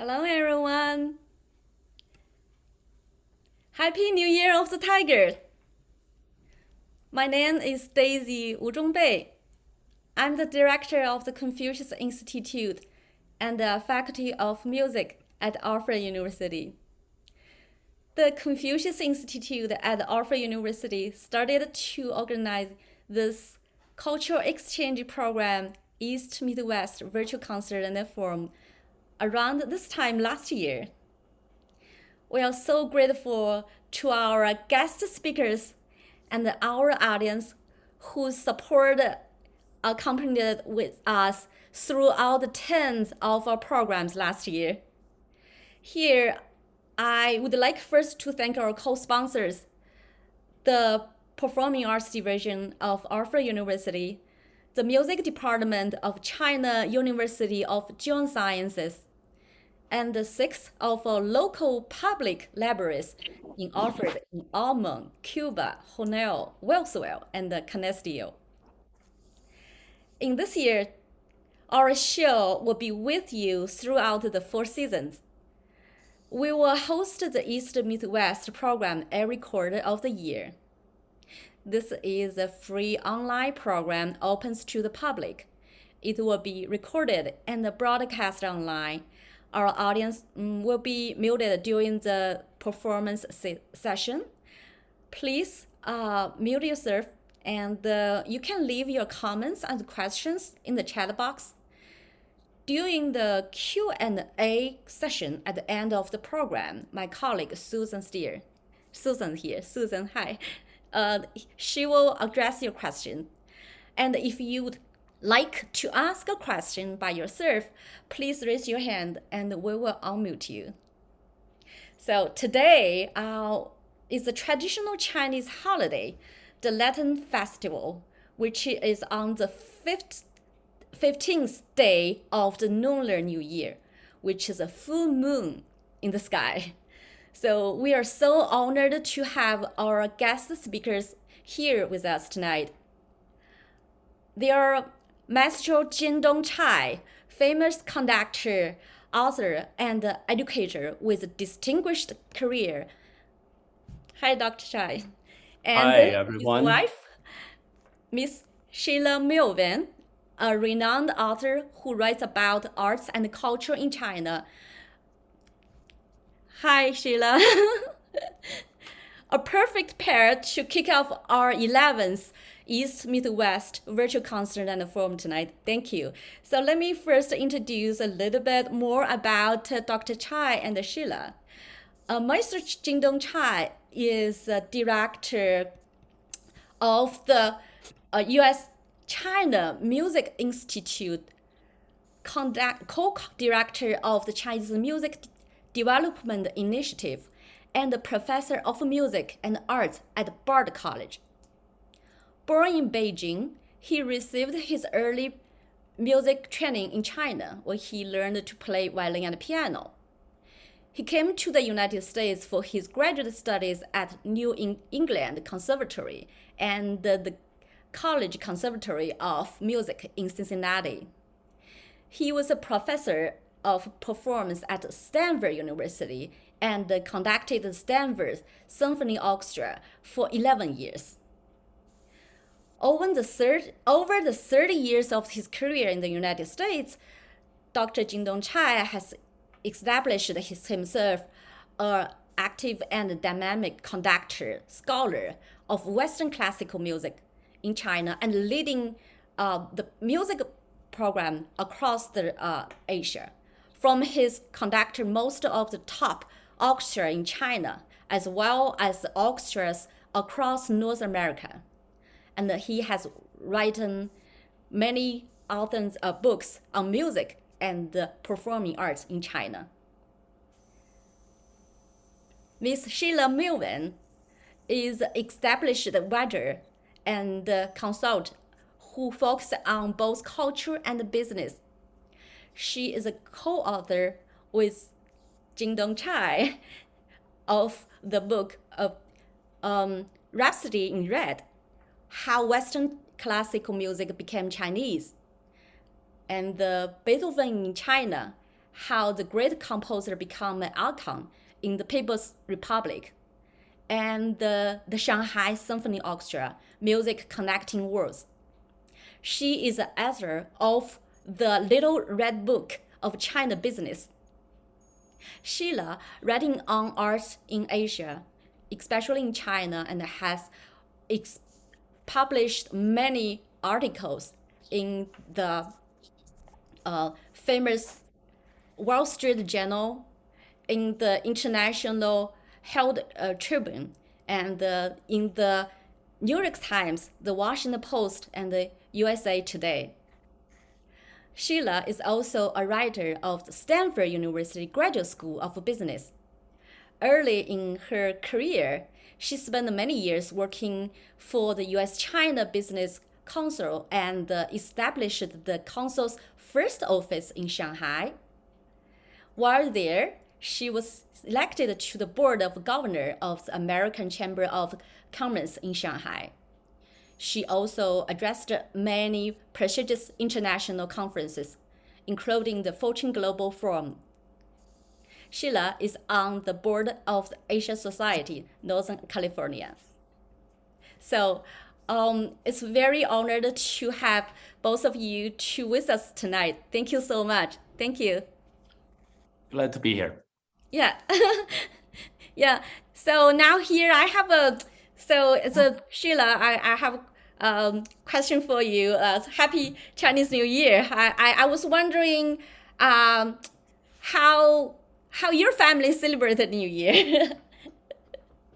Hello, everyone. Happy New Year of the Tiger. My name is Daisy Zhongbei. I'm the director of the Confucius Institute and the Faculty of Music at Alfred University. The Confucius Institute at Alfred University started to organize this cultural exchange program, East Midwest Virtual Concert and Forum, around this time last year. We are so grateful to our guest speakers and our audience who supported accompanied with us throughout the tens of our programs last year. Here, I would like first to thank our co-sponsors, the Performing Arts Division of Alfred University, the Music Department of China University of Geosciences, and the 6 of our local public libraries in Alfred, in Almond, Cuba, Honolulu, Wellsville, and Canestio. In this year, our show will be with you throughout the 4 seasons. We will host the East Midwest program every quarter of the year. This is a free online program open to the public. It will be recorded and broadcast online. Our audience will be muted during the performance session. Please mute yourself, and you can leave your comments and questions in the chat box. During the Q&A session at the end of the program, my colleague Susan Steere, Susan, hi, she will address your question. And if you'd like to ask a question by yourself, please raise your hand and we will unmute you. So today is the traditional Chinese holiday, the Lantern Festival, which is on the 15th day of the Lunar New Year, which is a full moon in the sky. So we are so honored to have our guest speakers here with us tonight. They are Maestro Jindong, famous conductor, author, and educator with a distinguished career. Hi, Dr. Chai. And Hi, everyone. His wife, Miss Sheila Melvin, a renowned author who writes about arts and culture in China. Hi, Sheila. A perfect pair to kick off our 11th East Midwest Virtual Concert and Forum tonight. Thank you. So let me first introduce a little bit more about Dr. Chai and Sheila. Maestro Jindong Chai is director of the U.S. China Music Institute, co-director of the Chinese Music Development Initiative, and a professor of music and arts at Bard College. Born in Beijing, he received his early music training in China, where he learned to play violin and piano. He came to the United States for his graduate studies at New England Conservatory and the College Conservatory of Music in Cincinnati. He was a professor of performance at Stanford University and conducted the Stanford Symphony Orchestra for 11 years. Over the 30 years of his career in the United States, Dr. Jindong Chai has established himself an active and dynamic conductor, scholar of Western classical music in China and leading the music program across Asia. From his conductor most of the top orchestra in China, as well as orchestras across North America. And he has written many authors books on music and performing arts in China. Miss Sheila Melvin is an established writer and consultant who focuses on both culture and business. She is a co-author with Jindong Chai of the book of Rhapsody in Red, How Western Classical Music Became Chinese, and the Beethoven in China, how the great composer became an icon in the People's Republic, and the Shanghai Symphony Orchestra, Music Connecting Worlds. She is the author of the Little Red Book of China Business. Sheila, writing on art in Asia, especially in China, and has published many articles in the famous Wall Street Journal, in the International Herald Tribune, and in the New York Times, the Washington Post, and the USA Today. Sheila is also a writer of the Stanford University Graduate School of Business. Early in her career, she spent many years working for the U.S.-China Business Council and established the council's first office in Shanghai. While there, she was elected to the board of governors of the American Chamber of Commerce in Shanghai. She also addressed many prestigious international conferences, including the Fortune Global Forum. Sheila is on the board of the Asia Society, Northern California. So it's very honored to have both of you with us tonight. Thank you so much. Thank you. Glad to be here. Yeah. Yeah. So now here I have Sheila, I have a question for you. Happy Chinese New Year. I was wondering how your family celebrated New Year.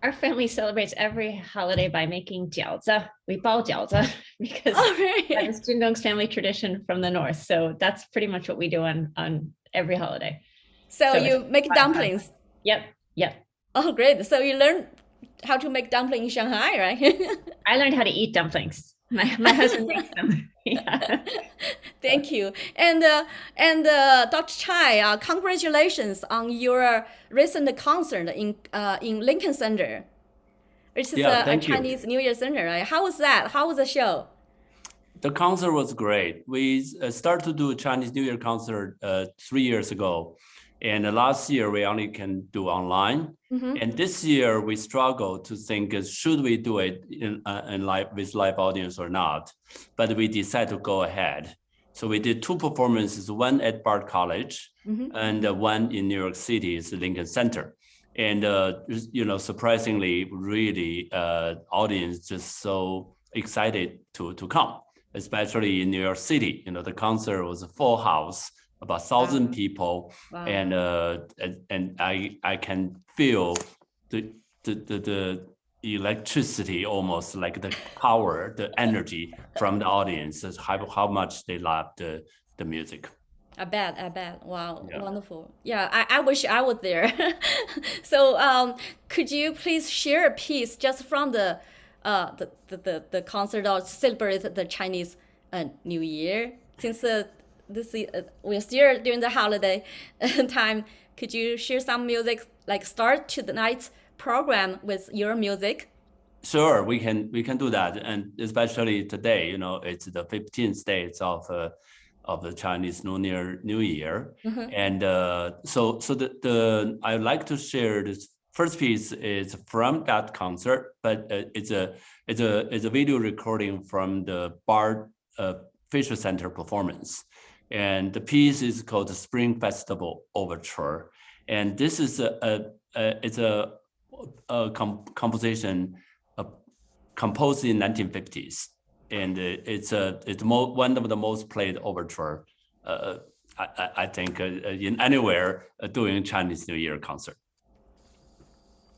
Our family celebrates every holiday by making jiaozi. We bao jiaozi because that is Jindong's family tradition from the north. So that's pretty much what we do on every holiday. So you make dumplings? Yep. Oh, great. So you learned how to make dumplings in Shanghai, right? I learned how to eat dumplings. My husband makes them. Yeah. Thank you. And Dr. Chai, congratulations on your recent concert in Lincoln Center. Which is a Chinese New Year center, right? How was that? How was the show? The concert was great. We started to do a Chinese New Year concert 3 years ago. And last year, we only can do online. Mm-hmm. And this year, we struggled to think, should we do it in live with live audience or not? But we decided to go ahead. So we did 2 performances, one at Bard College, mm-hmm. and one in New York City's Lincoln Center. And, surprisingly, really, audience just so excited to come, especially in New York City. The concert was a full house, about 1,000 people. Wow. And I can feel the electricity, almost like the power, the energy from the audience, how much they love the music. I bet. Wow, yeah. Wonderful. Yeah, I wish I was there. So could you please share a piece just from the concert or celebrate the Chinese New Year? Since we're still during the holiday time, could you share some music, like start tonight's program with your music? Sure, we can do that, and especially today, it's the 15th days of the Chinese Lunar New Year, mm-hmm. And so I would like to share this first piece is from that concert, but it's a video recording from the Bard Fisher Center performance. And the piece is called the Spring Festival Overture. And this is it's a composition composed in 1950s. And it's one of the most played overture, I think, in anywhere during Chinese New Year concert.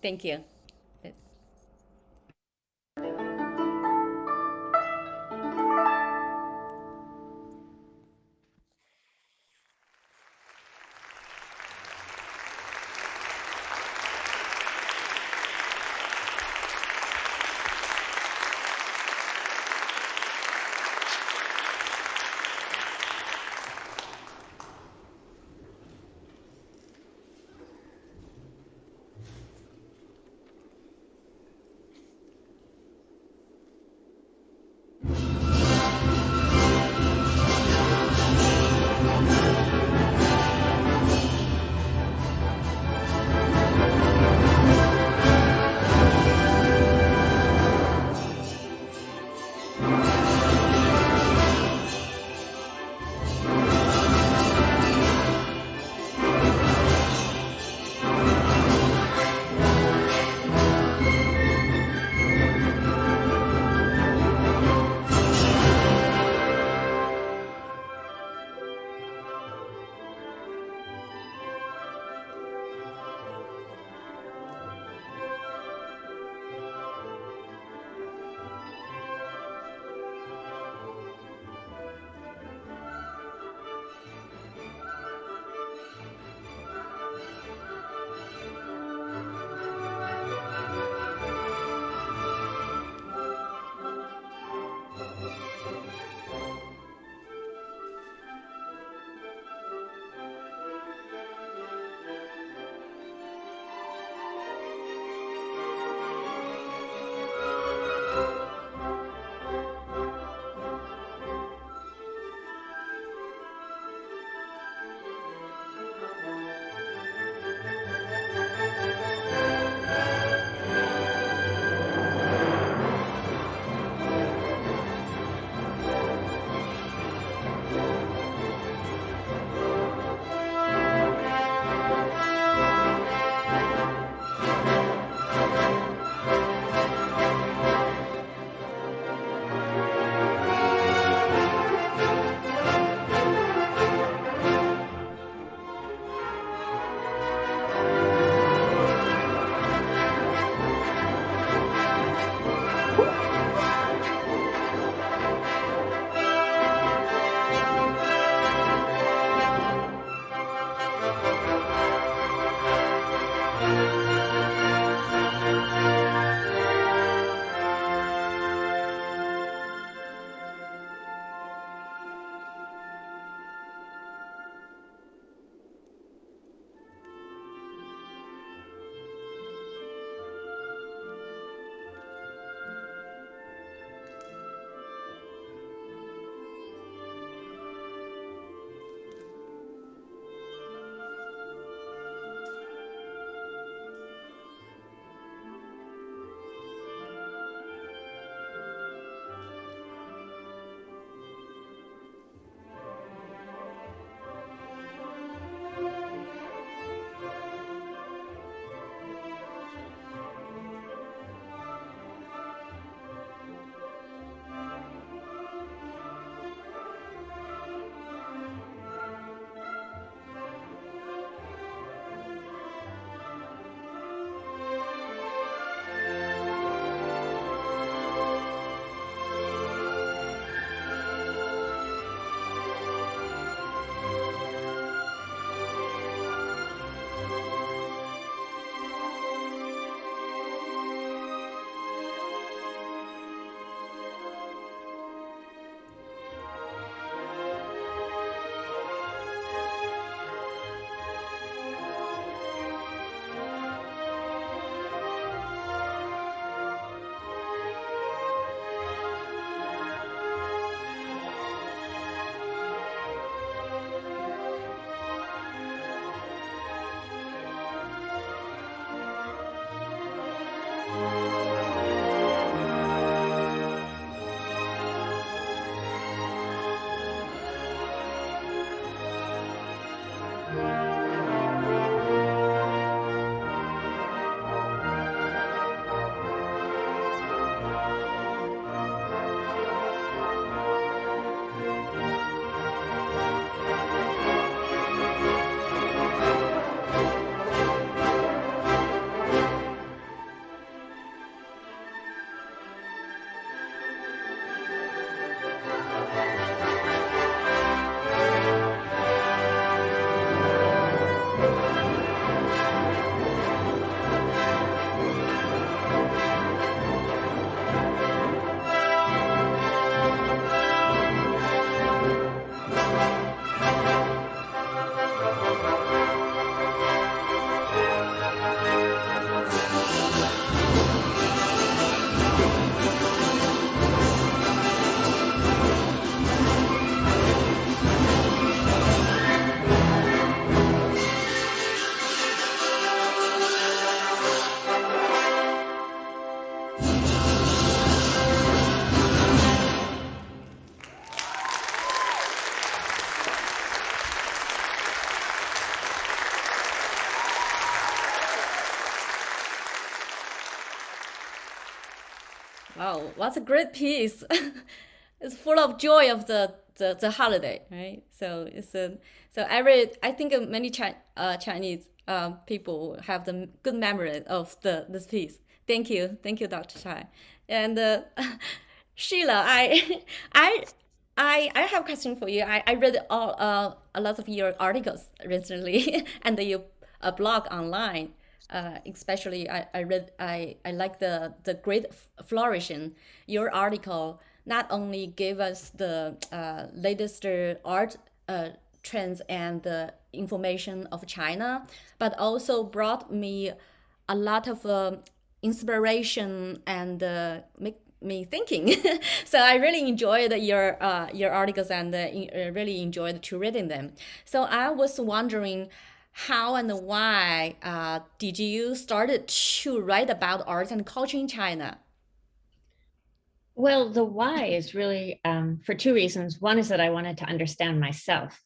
Thank you. Wow, what's a great piece. It's full of joy of the holiday, right? So it's I think many Chinese people have the good memory of this piece. Thank you, Dr. Chai. And Sheila, I have a question for you. I read a lot of your articles recently and your blog online. Especially I like the great flourishing. Your article not only gave us the latest art trends and the information of China, but also brought me a lot of inspiration and make me thinking. So I really enjoyed your articles and really enjoyed to reading them. So I was wondering, how and why did you started to write about art and culture in China? Well, the why is really for two reasons. One is that I wanted to understand myself.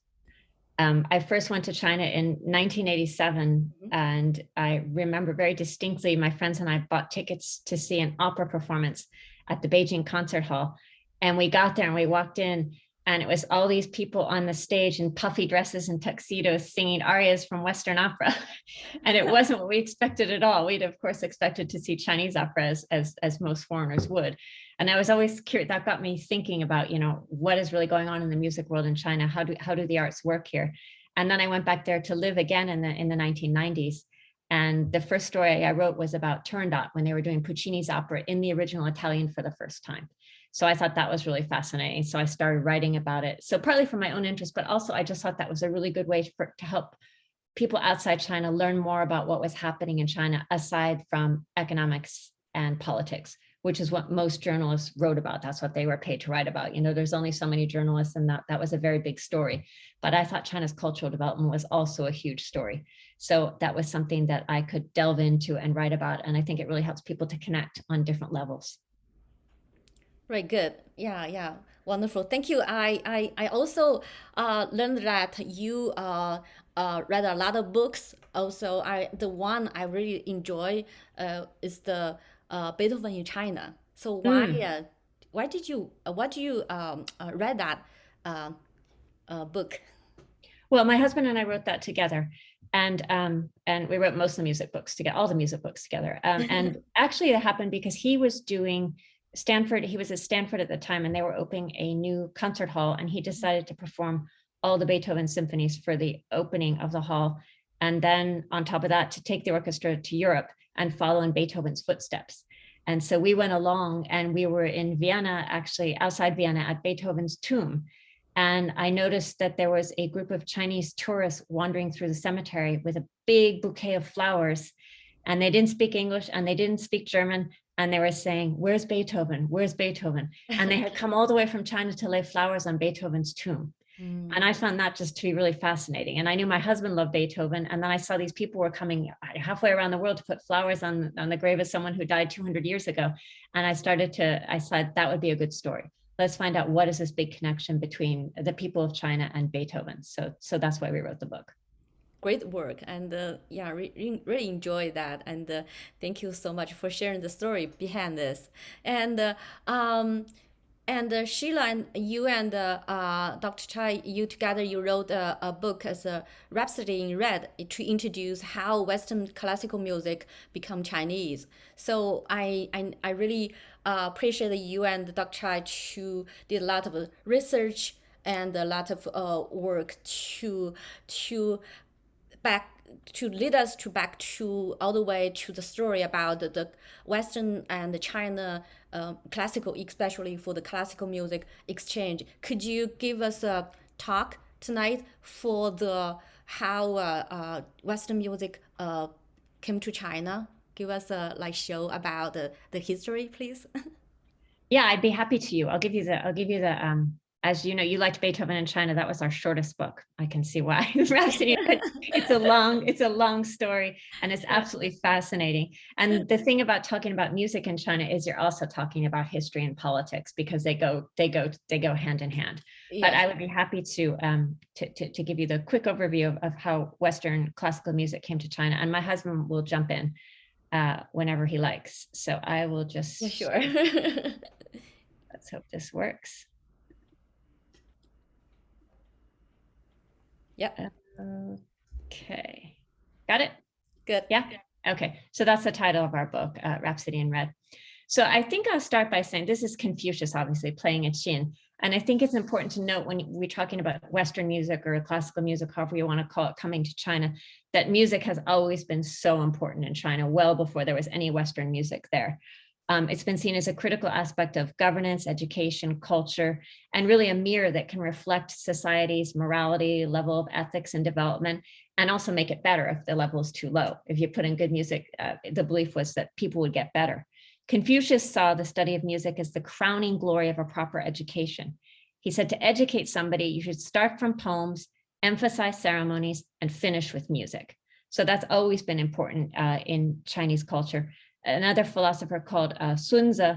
I first went to China in 1987, and I remember very distinctly my friends and I bought tickets to see an opera performance at the Beijing Concert Hall. And we got there and we walked in, and it was all these people on the stage in puffy dresses and tuxedos singing arias from Western opera. And it wasn't what we expected at all. We'd of course expected to see Chinese opera as most foreigners would. And I was always curious, that got me thinking about, what is really going on in the music world in China? How do the arts work here? And then I went back there to live again in the 1990s. And the first story I wrote was about Turandot when they were doing Puccini's opera in the original Italian for the first time. So I thought that was really fascinating. So I started writing about it. So partly for my own interest, but also I just thought that was a really good way to help people outside China learn more about what was happening in China, aside from economics and politics, which is what most journalists wrote about. That's what they were paid to write about. You know, there's only so many journalists, and that was a very big story. But I thought China's cultural development was also a huge story. So that was something that I could delve into and write about. And I think it really helps people to connect on different levels. Right, good. Yeah, wonderful. Thank you. I also learned that you read a lot of books. Also, the one I really enjoy is the Beethoven in China. So why do you read that book? Well, my husband and I wrote that together, and we wrote most of the music books together, all the music books together. And actually, it happened because he was doing Stanford. He was at Stanford at the time, and they were opening a new concert hall, and he decided to perform all the Beethoven symphonies for the opening of the hall, and then on top of that, to take the orchestra to Europe and follow in Beethoven's footsteps. And so we went along, and we were in Vienna, actually outside Vienna, at Beethoven's tomb. And I noticed that there was a group of Chinese tourists wandering through the cemetery with a big bouquet of flowers, and they didn't speak English and they didn't speak German. And they were saying, "Where's Beethoven? Where's Beethoven?" And they had come all the way from China to lay flowers on Beethoven's tomb. And I found that just to be really fascinating. And I knew my husband loved Beethoven. And then I saw these people were coming halfway around the world to put flowers on the grave of someone who died 200 years ago. And I said, that would be a good story. Let's find out what is this big connection between the people of China and Beethoven. So that's why we wrote the book. Great work, and really enjoy that, and thank you so much for sharing the story behind this. And Sheila, and you and Dr. Chai, you together, you wrote a book as a Rhapsody in Red to introduce how Western classical music become Chinese. So I really appreciate that you and Dr. Chai did a lot of research and a lot of work to lead us back to all the way to the story about the Western and the China classical, especially for the classical music exchange. Could you give us a talk tonight for how Western music came to China? Give us a show about the history, please. Yeah, I'd be happy to. I'll give you the as you know, you liked Beethoven in China. That was our shortest book. I can see why. Rhapsody, it's a long story, and it's absolutely fascinating. And the thing about talking about music in China is you're also talking about history and politics, because they go hand in hand. Yeah. But I would be happy to give you the quick overview of how Western classical music came to China, and my husband will jump in whenever he likes. So I will just. Yeah, sure. Let's hope this works. Yep. Okay. Got it? Good. Yeah? Okay. So that's the title of our book, Rhapsody in Red. So I think I'll start by saying this is Confucius, obviously, playing a qin. And I think it's important to note when we're talking about Western music or classical music, however you want to call it, coming to China, that music has always been so important in China, well before there was any Western music there. It's been seen as a critical aspect of governance, education, culture, and really a mirror that can reflect society's morality, level of ethics and development, and also make it better if the level is too low. If you put in good music, the belief was that people would get better. Confucius saw the study of music as the crowning glory of a proper education. He said to educate somebody, you should start from poems, emphasize ceremonies, and finish with music. So that's always been important in Chinese culture. Another philosopher called Sun Tzu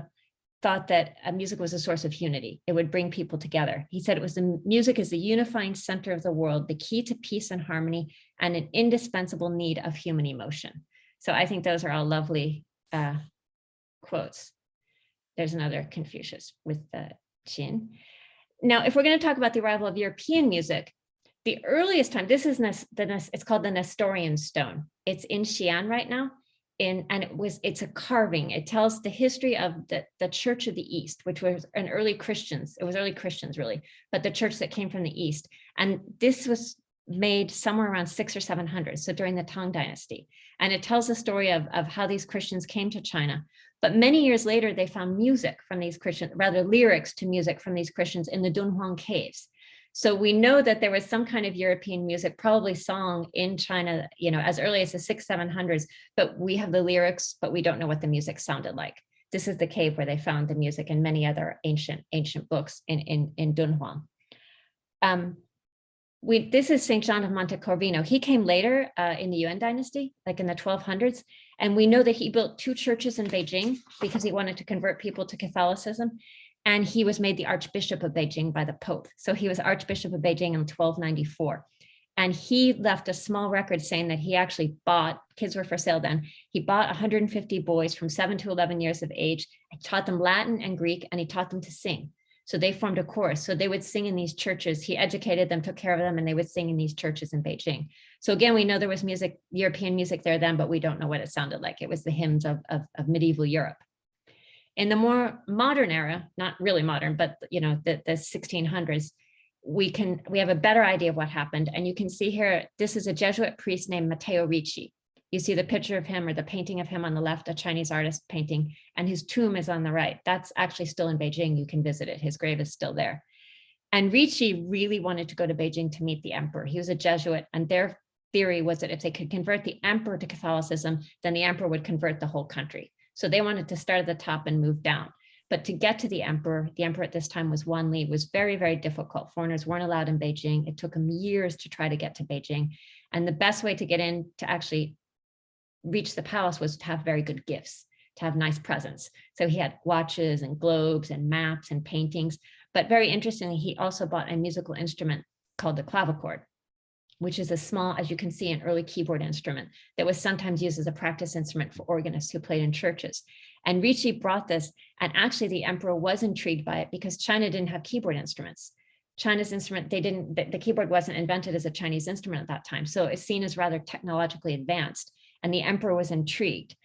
thought that music was a source of unity. It would bring people together. He said music is the unifying center of the world, the key to peace and harmony, and an indispensable need of human emotion. So I think those are all lovely quotes. There's another Confucius with the qin. Now, if we're going to talk about the arrival of European music, the earliest time, it's called the Nestorian stone. It's in Xi'an right now. It's a carving. It tells the history of the Church of the East, which was early Christians, really, but the church that came from the East. And this was made somewhere around 600 or 700, so during the Tang Dynasty. And it tells the story of how these Christians came to China. But many years later, they found music from these Christians, rather lyrics to music from these Christians in the Dunhuang caves. So we know that there was some kind of European music, probably song in China, as early as the 600s, 700s, but we have the lyrics, but we don't know what the music sounded like. This is the cave where they found the music and many other ancient books in Dunhuang. This is St. John of Monte Corvino. He came later in the Yuan dynasty, like in the 1200s. And we know that he built 2 churches in Beijing because he wanted to convert people to Catholicism. And he was made the Archbishop of Beijing by the Pope. So he was Archbishop of Beijing in 1294. And he left a small record saying that he actually bought, kids were for sale then, he bought 150 boys from 7 to 11 years of age, and taught them Latin and Greek, and he taught them to sing. So they formed a chorus. So they would sing in these churches. He educated them, took care of them, and they would sing in these churches in Beijing. So again, we know there was music, European music there then, but we don't know what it sounded like. It was the hymns of medieval Europe. In the more modern era, not really modern, but the 1600s, we have a better idea of what happened. And you can see here, this is a Jesuit priest named Matteo Ricci. You see the picture of him or the painting of him on the left, a Chinese artist painting, and his tomb is on the right. That's actually still in Beijing. You can visit it. His grave is still there. And Ricci really wanted to go to Beijing to meet the emperor. He was a Jesuit, and their theory was that if they could convert the emperor to Catholicism, then the emperor would convert the whole country. So they wanted to start at the top and move down. But to get to the emperor at this time was Huiyang Li, was very, very difficult. Foreigners weren't allowed in Beijing. It took him years to try to get to Beijing. And the best way to get in to actually reach the palace was to have very good gifts, to have nice presents. So he had watches and globes and maps and paintings. But very interestingly, he also bought a musical instrument called the clavichord, which is a small, as you can see, an early keyboard instrument that was sometimes used as a practice instrument for organists who played in churches. And Ricci brought this, and actually the emperor was intrigued by it because China didn't have keyboard instruments. China's instrument, the keyboard wasn't invented as a Chinese instrument at that time. So it's seen as rather technologically advanced. And the emperor was intrigued,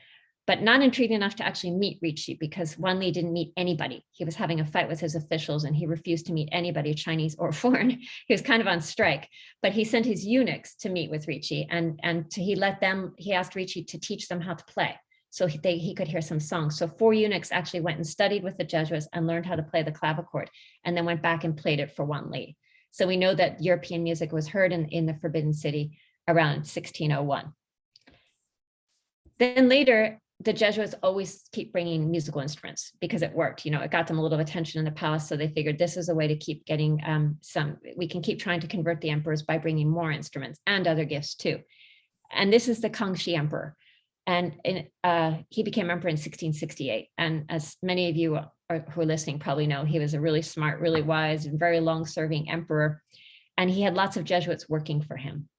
but not intrigued enough to actually meet Ricci because Huiyang Li didn't meet anybody. He was having a fight with his officials and he refused to meet anybody, Chinese or foreign. He was kind of on strike, but he sent his eunuchs to meet with Ricci and he asked Ricci to teach them how to play so he could hear some songs. So 4 eunuchs actually went and studied with the Jesuits and learned how to play the clavichord and then went back and played it for Huiyang Li. So we know that European music was heard in the Forbidden City around 1601. Then later, the Jesuits always keep bringing musical instruments because it worked. It got them a little attention in the palace. So they figured this is a way to keep getting we can keep trying to convert the emperors by bringing more instruments and other gifts too. And this is the Kangxi emperor. And he became emperor in 1668. And as many of you who are listening probably know, he was a really smart, really wise, and very long-serving emperor. And he had lots of Jesuits working for him.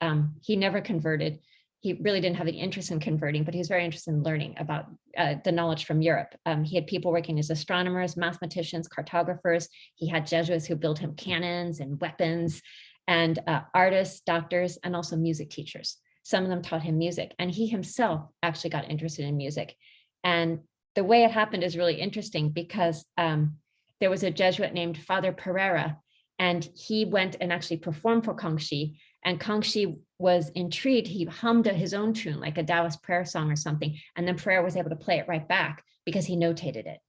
He never converted. He really didn't have any interest in converting, but he was very interested in learning about the knowledge from Europe. He had people working as astronomers, mathematicians, cartographers. He had Jesuits who built him cannons and weapons, and artists, doctors, and also music teachers. Some of them taught him music, and he himself actually got interested in music. And the way it happened is really interesting because there was a Jesuit named Father Pereira, and he went and actually performed for Kangxi. And Kangxi was intrigued. He hummed his own tune, like a Taoist prayer song or something. And then Pereira was able to play it right back because he notated it.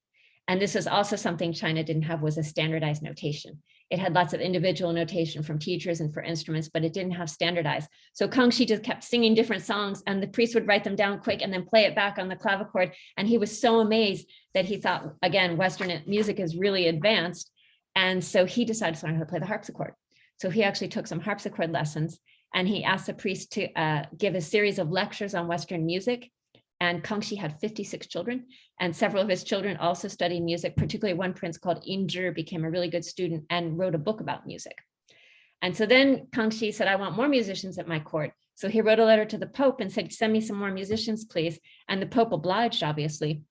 And this is also something China didn't have, was a standardized notation. It had lots of individual notation from teachers and for instruments, but it didn't have standardized. So Kangxi just kept singing different songs and the priest would write them down quick and then play it back on the clavichord. And he was so amazed that he thought, again, Western music is really advanced. And so he decided to learn how to play the harpsichord. So he actually took some harpsichord lessons and he asked the priest to give a series of lectures on Western music. And Kangxi had 56 children, and several of his children also studied music, particularly one prince called Inzhi became a really good student and wrote a book about music. And so then Kangxi said, I want more musicians at my court. So he wrote a letter to the Pope and said, send me some more musicians, please. And the Pope obliged, obviously.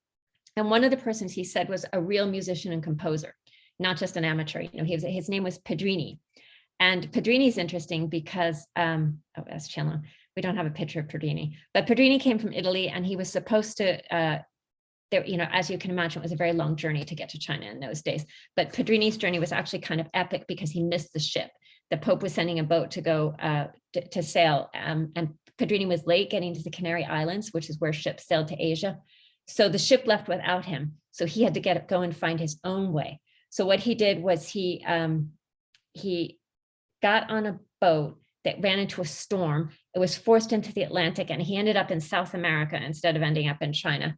And one of the persons he said was a real musician and composer, not just an amateur. His name was Pedrini. And Pedrini is interesting because, that's Sheila. We don't have a picture of Pedrini, but Pedrini came from Italy and he was supposed to, as you can imagine, it was a very long journey to get to China in those days. But Pedrini's journey was actually kind of epic because he missed the ship. the Pope was sending a boat to go to sail, and Pedrini was late getting to the Canary Islands, which is where ships sailed to Asia. So the ship left without him. So he had to go and find his own way. So what he did was he got on a boat that ran into a storm. It was forced into the Atlantic, and he ended up in South America instead of ending up in China.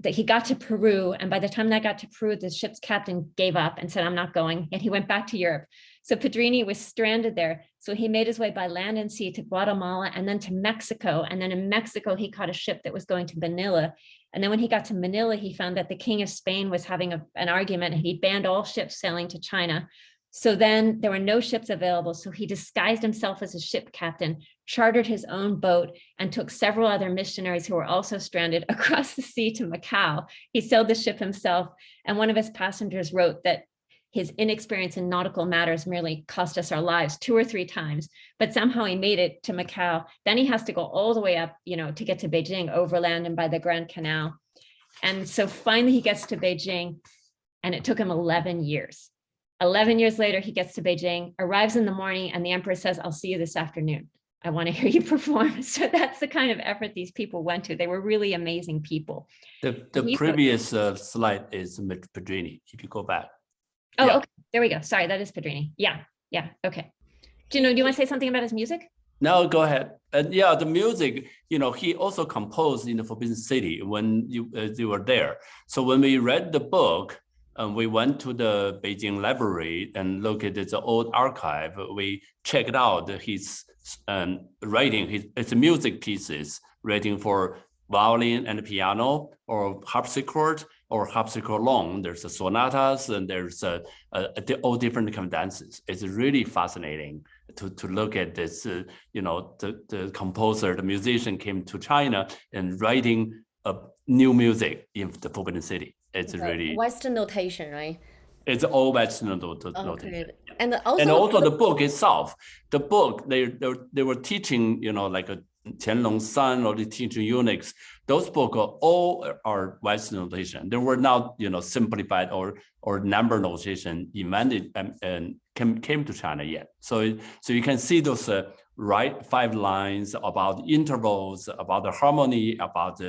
That he got to Peru, and by the time that got to Peru, the ship's captain gave up and said, "I'm not going," and he went back to Europe. So Pedrini was stranded there. So he made his way by land and sea to Guatemala and then to Mexico. And then in Mexico, he caught a ship that was going to Manila. And then when he got to Manila, he found that the King of Spain was having an argument, and he banned all ships sailing to China. So then there were no ships available. So he disguised himself as a ship captain, chartered his own boat, and took several other missionaries who were also stranded across the sea to Macau. He sailed the ship himself. And one of his passengers wrote that his inexperience in nautical matters merely cost us our lives 2 or 3 times, but somehow he made it to Macau. Then he has to go all the way up, to get to Beijing, overland and by the Grand Canal. And so finally he gets to Beijing, and it took him 11 years. 11 years later, he gets to Beijing, arrives in the morning, and the emperor says, "I'll see you this afternoon. I want to hear you perform." So that's the kind of effort these people went to. They were really amazing people. The previous slide is Pedrini, if you go back. Oh, yeah. Okay. There we go. Sorry, that is Pedrini. Yeah. Okay. Jindong, do you want to say something about his music? No, go ahead. Yeah, the music, he also composed in the Forbidden City when you were there. So when we read the book, we went to the Beijing library and looked at the old archive. We checked out his writing, it's music pieces, writing for violin and piano, or harpsichord, or harpsichord alone. There's the sonatas, and there's all different kind of dances. It's really fascinating to look at this. The composer, the musician came to China and writing new music in the Forbidden City. It's really Western notation, right? It's all Western notation. Good. And also the book itself. The book they were teaching, like a Qianlong's son, or the teaching eunuchs. Those books all are Western notation. They were not, simplified or number notation invented and came to China yet. So you can see those 5 lines about intervals, about the harmony, about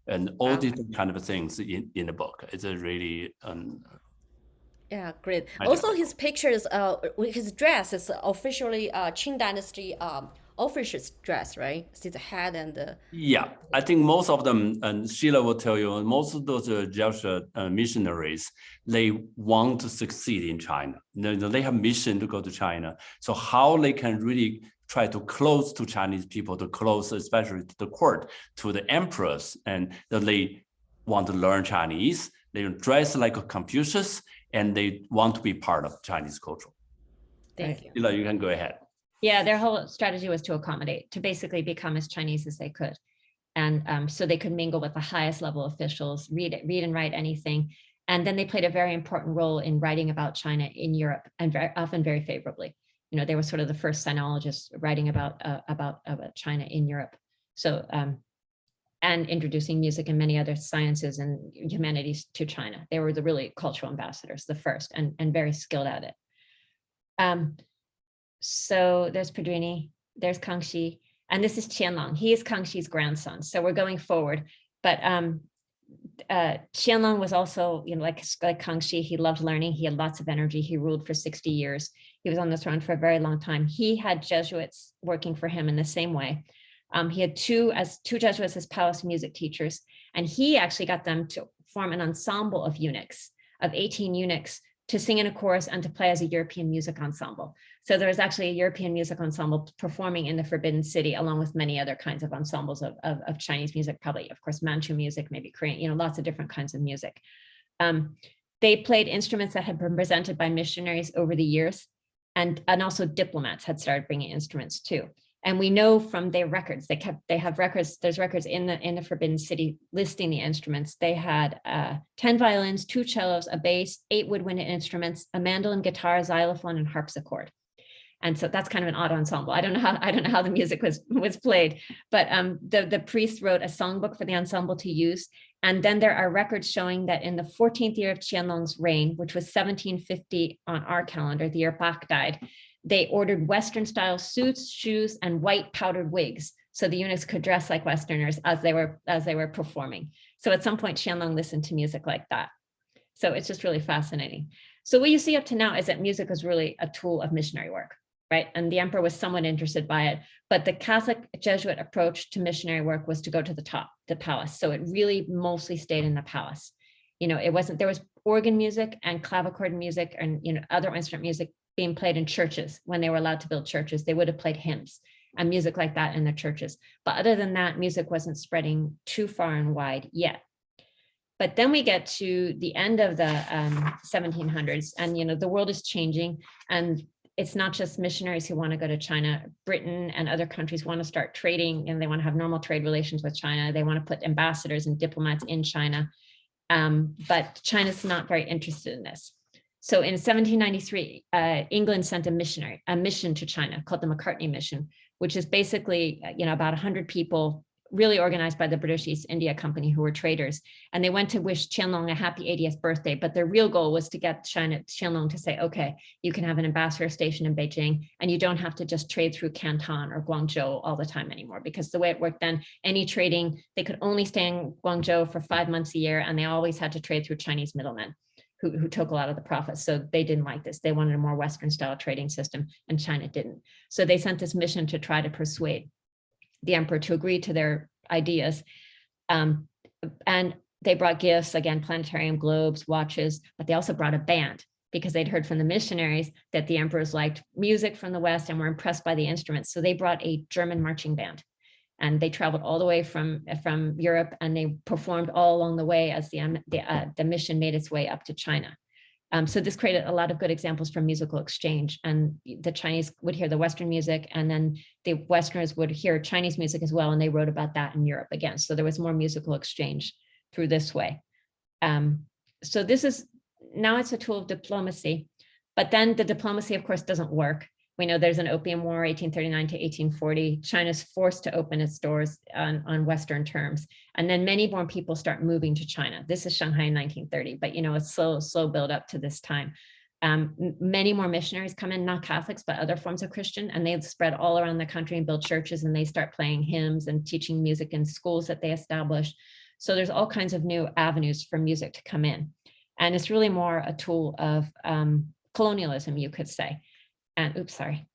and all different kind of things in the book. It's a really yeah, great. Also, his pictures, his dress is officially Qing Dynasty official's dress, right? See the hat and the... Yeah, I think most of them, and Sheila will tell you, most of those Jesuit missionaries, they want to succeed in China. They have mission to go to China. So how they can really try to close to Chinese people, to close especially to the court, to the emperors, and they want to learn Chinese. They dress like a Confucius, and they want to be part of Chinese culture. Thank you. Sheila, you can go ahead. Yeah, their whole strategy was to accommodate, to basically become as Chinese as they could. And so they could mingle with the highest level officials, read and write anything. And then they played a very important role in writing about China in Europe, and often very favorably. They were sort of the first sinologists writing about China in Europe. So, and introducing music and many other sciences and humanities to China. They were the really cultural ambassadors, the first, and very skilled at it. So there's Pedrini, there's Kangxi, and this is Qianlong. He is Kangxi's grandson. So we're going forward. But Qianlong was also, like Kangxi, he loved learning. He had lots of energy. He ruled for 60 years. He was on the throne for a very long time. He had Jesuits working for him in the same way. He had two Jesuits as palace music teachers, and he actually got them to form an ensemble of eunuchs, of 18 eunuchs, to sing in a chorus and to play as a European music ensemble. So there was actually a European music ensemble performing in the Forbidden City, along with many other kinds of ensembles of Chinese music, probably, of course, Manchu music, maybe Korean, lots of different kinds of music. They played instruments that had been presented by missionaries over the years, and also diplomats had started bringing instruments too. And we know from their records, they have records, there's records in the Forbidden City listing the instruments. They had 10 violins, 2 cellos, a bass, 8 woodwind instruments, a mandolin, guitar, xylophone, and harpsichord. And so that's kind of an odd ensemble. I don't know how the music was played, but the priest wrote a songbook for the ensemble to use. And then there are records showing that in the 14th year of Qianlong's reign, which was 1750 on our calendar, the year Bach died, They ordered Western style suits, shoes, and white powdered wigs, so the eunuchs could dress like Westerners as they were performing. So at some point, Qianlong listened to music like that. So it's just really fascinating. So what you see up to now is that music was really a tool of missionary work, right? And the emperor was somewhat interested by it, but the Catholic Jesuit approach to missionary work was to go to the top, the palace. So it really mostly stayed in the palace. You know, it wasn't, there was organ music and clavichord music and, you know, other instrument music being played in churches when they were allowed to build churches. They would have played hymns and music like that in the churches. But other than that, music wasn't spreading too far and wide yet. But then we get to the end of the 1700s, and you know, the world is changing, and it's not just missionaries who want to go to China. Britain and other countries want to start trading, and they want to have normal trade relations with China. They want to put ambassadors and diplomats in China. But China's not very interested in this. So in 1793, England sent a mission to China called the Macartney Mission, which is basically, you know, about 100 people, really organized by the British East India Company, who were traders. And they went to wish Qianlong a happy 80th birthday, but their real goal was to get Qianlong to say, okay, you can have an ambassador station in Beijing, and you don't have to just trade through Canton or Guangzhou all the time anymore. Because the way it worked then, any trading, they could only stay in Guangzhou for 5 months a year, and they always had to trade through Chinese middlemen who took a lot of the profits. So they didn't like this. They wanted a more Western style trading system, and China didn't. So they sent this mission to try to persuade the emperor to agree to their ideas. And they brought gifts, again, planetarium, globes, watches, but they also brought a band because they'd heard from the missionaries that the emperors liked music from the West and were impressed by the instruments. So they brought a German marching band, and they traveled all the way from Europe, and they performed all along the way as the mission made its way up to China. So this created a lot of good examples for musical exchange, and the Chinese would hear the Western music, and then the Westerners would hear Chinese music as well, and they wrote about that in Europe again. So there was more musical exchange through this way. So this is, now it's a tool of diplomacy, but then the diplomacy, of course, doesn't work. We know there's an opium war, 1839 to 1840. China's forced to open its doors on Western terms. And then many more people start moving to China. This is Shanghai in 1930, but you know, it's slow build up to this time. Many more missionaries come in, not Catholics, but other forms of Christian, and they spread all around the country and build churches, and they start playing hymns and teaching music in schools that they established. So there's all kinds of new avenues for music to come in. And it's really more a tool of colonialism, you could say. And oops, sorry.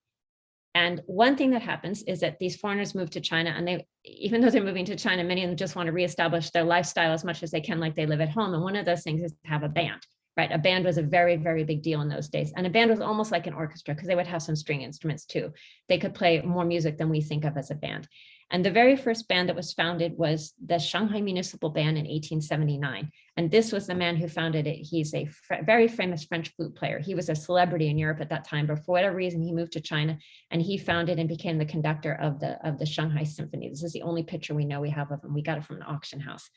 And one thing that happens is that these foreigners move to China, and they, even though they're moving to China, many of them just want to reestablish their lifestyle as much as they can, like they live at home. And one of those things is to have a band, right? A band was a very, very big deal in those days. And a band was almost like an orchestra, because they would have some string instruments too. They could play more music than we think of as a band. And the very first band that was founded was the Shanghai Municipal Band in 1879. And this was the man who founded it. He's a very famous French flute player. He was a celebrity in Europe at that time, but for whatever reason, he moved to China, and he founded and became the conductor of the Shanghai Symphony. This is the only picture we know we have of him. We got it from an auction house.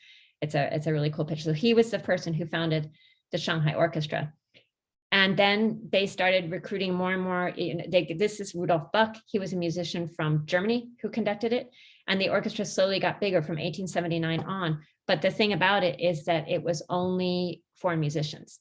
It's a really cool picture. So he was the person who founded the Shanghai Orchestra. And then they started recruiting more and more. This is Rudolf Buck. He was a musician from Germany who conducted it. And the orchestra slowly got bigger from 1879 on. But the thing about it is that it was only foreign musicians.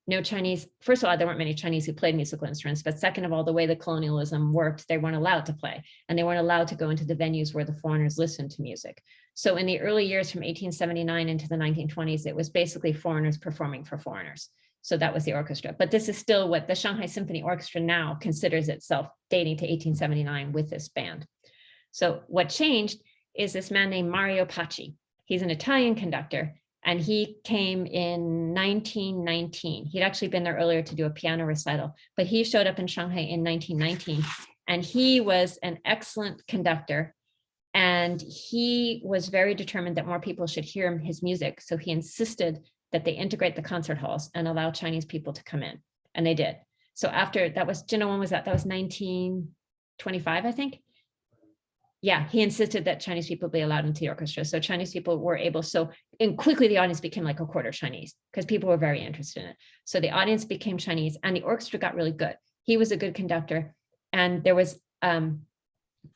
No Chinese. First of all, there weren't many Chinese who played musical instruments. But second of all, the way the colonialism worked, they weren't allowed to play. And they weren't allowed to go into the venues where the foreigners listened to music. So in the early years from 1879 into the 1920s, it was basically foreigners performing for foreigners. So that was the orchestra. But this is still what the Shanghai Symphony Orchestra now considers itself, dating to 1879 with this band. So what changed is this man named Mario Pacci. He's an Italian conductor, and he came in 1919. He'd actually been there earlier to do a piano recital, but he showed up in Shanghai in 1919, and he was an excellent conductor, and he was very determined that more people should hear his music. So he insisted that they integrate the concert halls and allow Chinese people to come in. And they did. So after that was, do you know when was that? That was 1925, I think. Yeah, he insisted that Chinese people be allowed into the orchestra. So Chinese people were able, and quickly the audience became like a quarter Chinese because people were very interested in it. So the audience became Chinese, and the orchestra got really good. He was a good conductor. And there was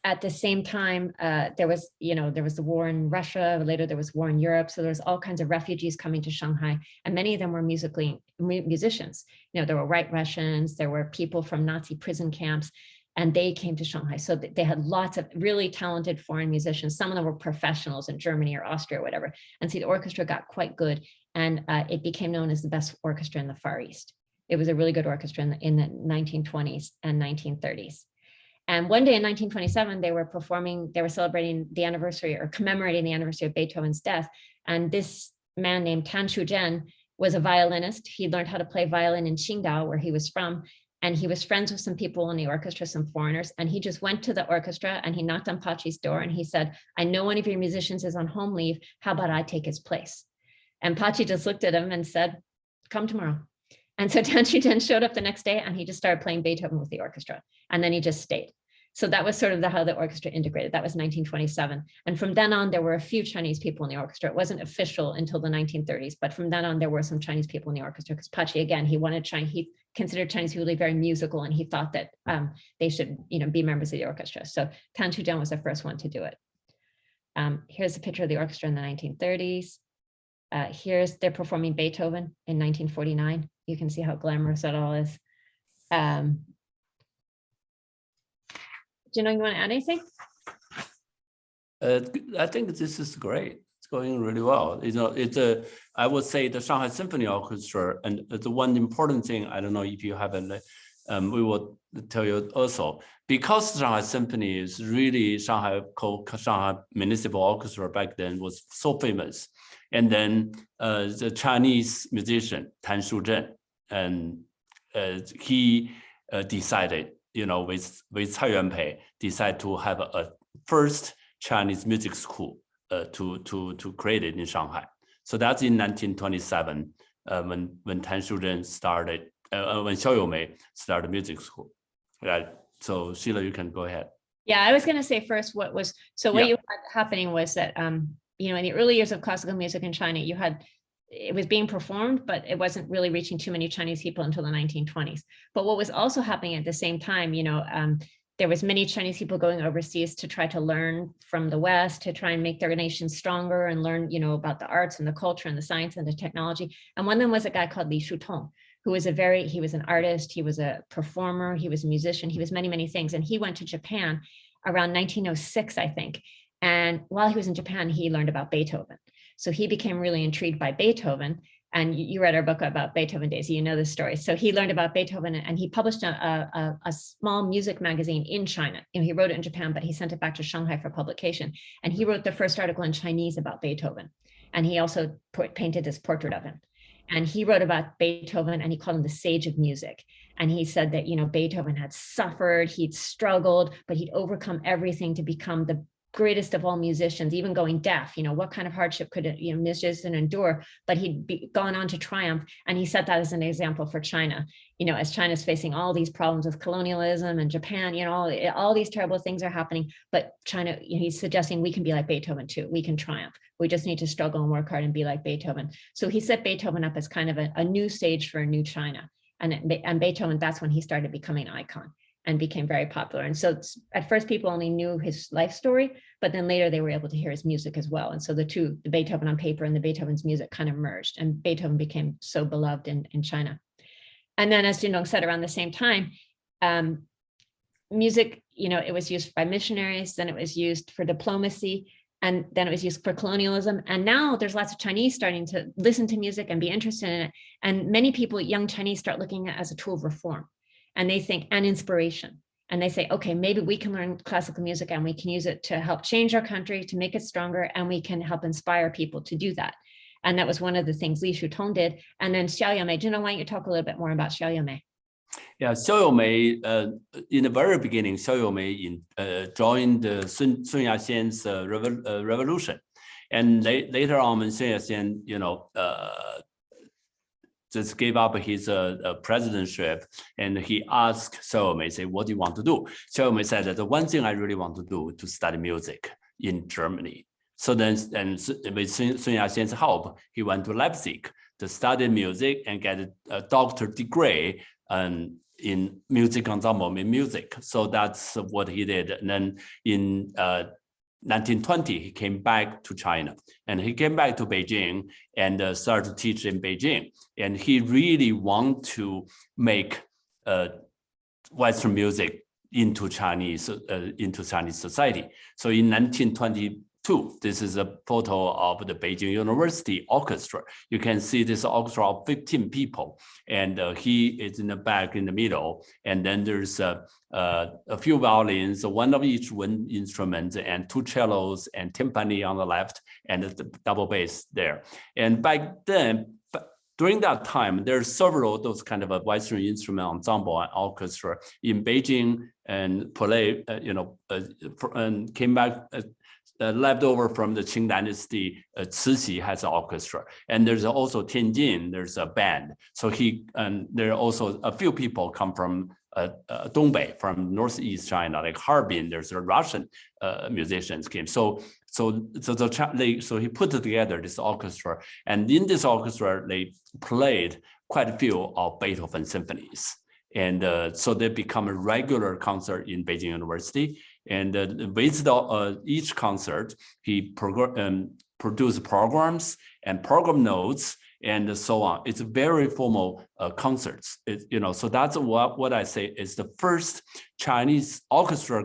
at the same time, there was the war in Russia. Later, there was war in Europe. So there was all kinds of refugees coming to Shanghai, and many of them were musicians. There were White Russians. There were people from Nazi prison camps, and they came to Shanghai. So they had lots of really talented foreign musicians. Some of them were professionals in Germany or Austria or whatever. And so the orchestra got quite good, and it became known as the best orchestra in the Far East. It was a really good orchestra in the 1920s and 1930s. And one day in 1927, they were celebrating the anniversary or commemorating the anniversary of Beethoven's death. And this man named Tan Shu-zhen was a violinist. He learned how to play violin in Qingdao, where he was from. And he was friends with some people in the orchestra, some foreigners. And he just went to the orchestra and he knocked on Pachi's door and he said, I know one of your musicians is on home leave. How about I take his place? And Pachi just looked at him and said, come tomorrow. And so Tan Shu-zhen showed up the next day and he just started playing Beethoven with the orchestra. And then he just stayed. So that was sort of how the orchestra integrated. That was 1927. And from then on, there were a few Chinese people in the orchestra. It wasn't official until the 1930s, but from then on, there were some Chinese people in the orchestra because Pachi, again, he considered Chinese people to be very musical, and he thought that they should, be members of the orchestra. So Tan Shu-zhen was the first one to do it. Here's a picture of the orchestra in the 1930s. They're performing Beethoven in 1949. You can see how glamorous that all is. Jindong, you want to add anything? I think this is great. It's going really well. I would say the Shanghai Symphony Orchestra, and the one important thing, I don't know if you haven't, we will tell you also, because Shanghai Symphony is really Shanghai Municipal Orchestra back then was so famous. And then the Chinese musician, Tan Shu-zhen, and he decided, with Cai Yuanpei, decided to have a first Chinese music school to create it in Shanghai. So that's in 1927 when Tan Shu-zhen started, when Xiao Youmei started music school. Right. So Sheila, you can go ahead. Yeah, I was going to say first what you had happening was that in the early years of classical music in China, it was being performed, but it wasn't really reaching too many Chinese people until the 1920s. But what was also happening at the same time, there was many Chinese people going overseas to try to learn from the West, to try and make their nation stronger and learn, about the arts and the culture and the science and the technology. And one of them was a guy called Li Shutong, who was he was an artist, he was a performer, he was a musician, he was many, many things. And he went to Japan around 1906, I think. And while he was in Japan, he learned about Beethoven. So he became really intrigued by Beethoven. And you read our book about Beethoven days, you know the story. So he learned about Beethoven and he published a small music magazine in China. He wrote it in Japan, but he sent it back to Shanghai for publication. And he wrote the first article in Chinese about Beethoven. And he also painted this portrait of him. And he wrote about Beethoven and he called him the sage of music. And he said that, Beethoven had suffered, he'd struggled, but he'd overcome everything to become the greatest of all musicians, even going deaf. What kind of hardship could a musician endure? But he'd gone on to triumph, and he set that as an example for China. As China's facing all these problems of colonialism and Japan, all these terrible things are happening. But China, he's suggesting we can be like Beethoven too. We can triumph. We just need to struggle and work hard and be like Beethoven. So he set Beethoven up as kind of a new stage for a new China. And Beethoven, that's when he started becoming an icon and became very popular. And so at first people only knew his life story, but then later they were able to hear his music as well. And so the Beethoven on paper and the Beethoven's music kind of merged, and Beethoven became so beloved in China. And then, as Jindong said, around the same time, music, it was used by missionaries, then it was used for diplomacy, and then it was used for colonialism. And now there's lots of Chinese starting to listen to music and be interested in it. And many people, young Chinese, start looking at it as a tool of reform. And they think, and inspiration. And they say, okay, maybe we can learn classical music and we can use it to help change our country, to make it stronger, and we can help inspire people to do that. And that was one of the things Li Shutong did. And then Xiao Youmei, Jindong, why don't you talk a little bit more about Xiao Youmei? Yeah, Xiao Youmei, in the very beginning, Xiao Youmei joined Sun Yat-sen's revolution. And later on, when Sun Yat-sen, just gave up his presidentship, and he asked Xiao Youmei, say, what do you want to do? Xiao Youmei said that the one thing I really want to do is to study music in Germany. So then, and with Sun Yat-sen's help, he went to Leipzig to study music and get a doctorate degree in music ensemble, in music. So that's what he did. And then in 1920, he came back to China, and he came back to Beijing and started to teach in Beijing. And he really wanted to make Western music into Chinese society. So in 1922, this is a photo of the Beijing University Orchestra. You can see this orchestra of 15 people, and he is in the back in the middle. And then there's a few violins, one of each wind instrument, and 2 cellos and timpani on the left, and the double bass there. And back then, during that time, there's several those kind of a Western instrument ensemble and orchestra in Beijing, and play, and came back, left over from the Qing dynasty. Cixi has an orchestra, and there's also Tianjin. There's a band. So there are also a few people come from Zhongbei, from northeast China, like Harbin. There's a Russian musicians came. So he put together this orchestra, and in this orchestra they played quite a few of Beethoven symphonies, and so they become a regular concert in Beijing University. And with each concert, he produced programs and program notes and so on. It's very formal concerts. So that's what I say is the first Chinese orchestra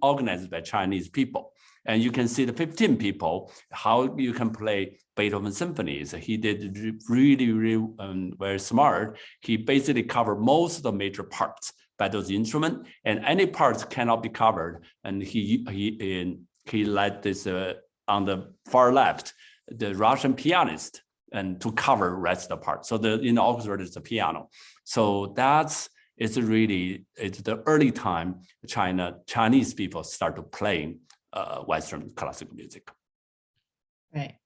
organized by Chinese people. And you can see the 15 people, how you can play Beethoven symphonies. He did really very smart. He basically covered most of the major parts by those instruments, and any parts cannot be covered. And he led this on the far left, the Russian pianist, and to cover the rest of the parts. So in the orchestra, there's a piano. So it's the early time Chinese people started playing Western classical music. Right.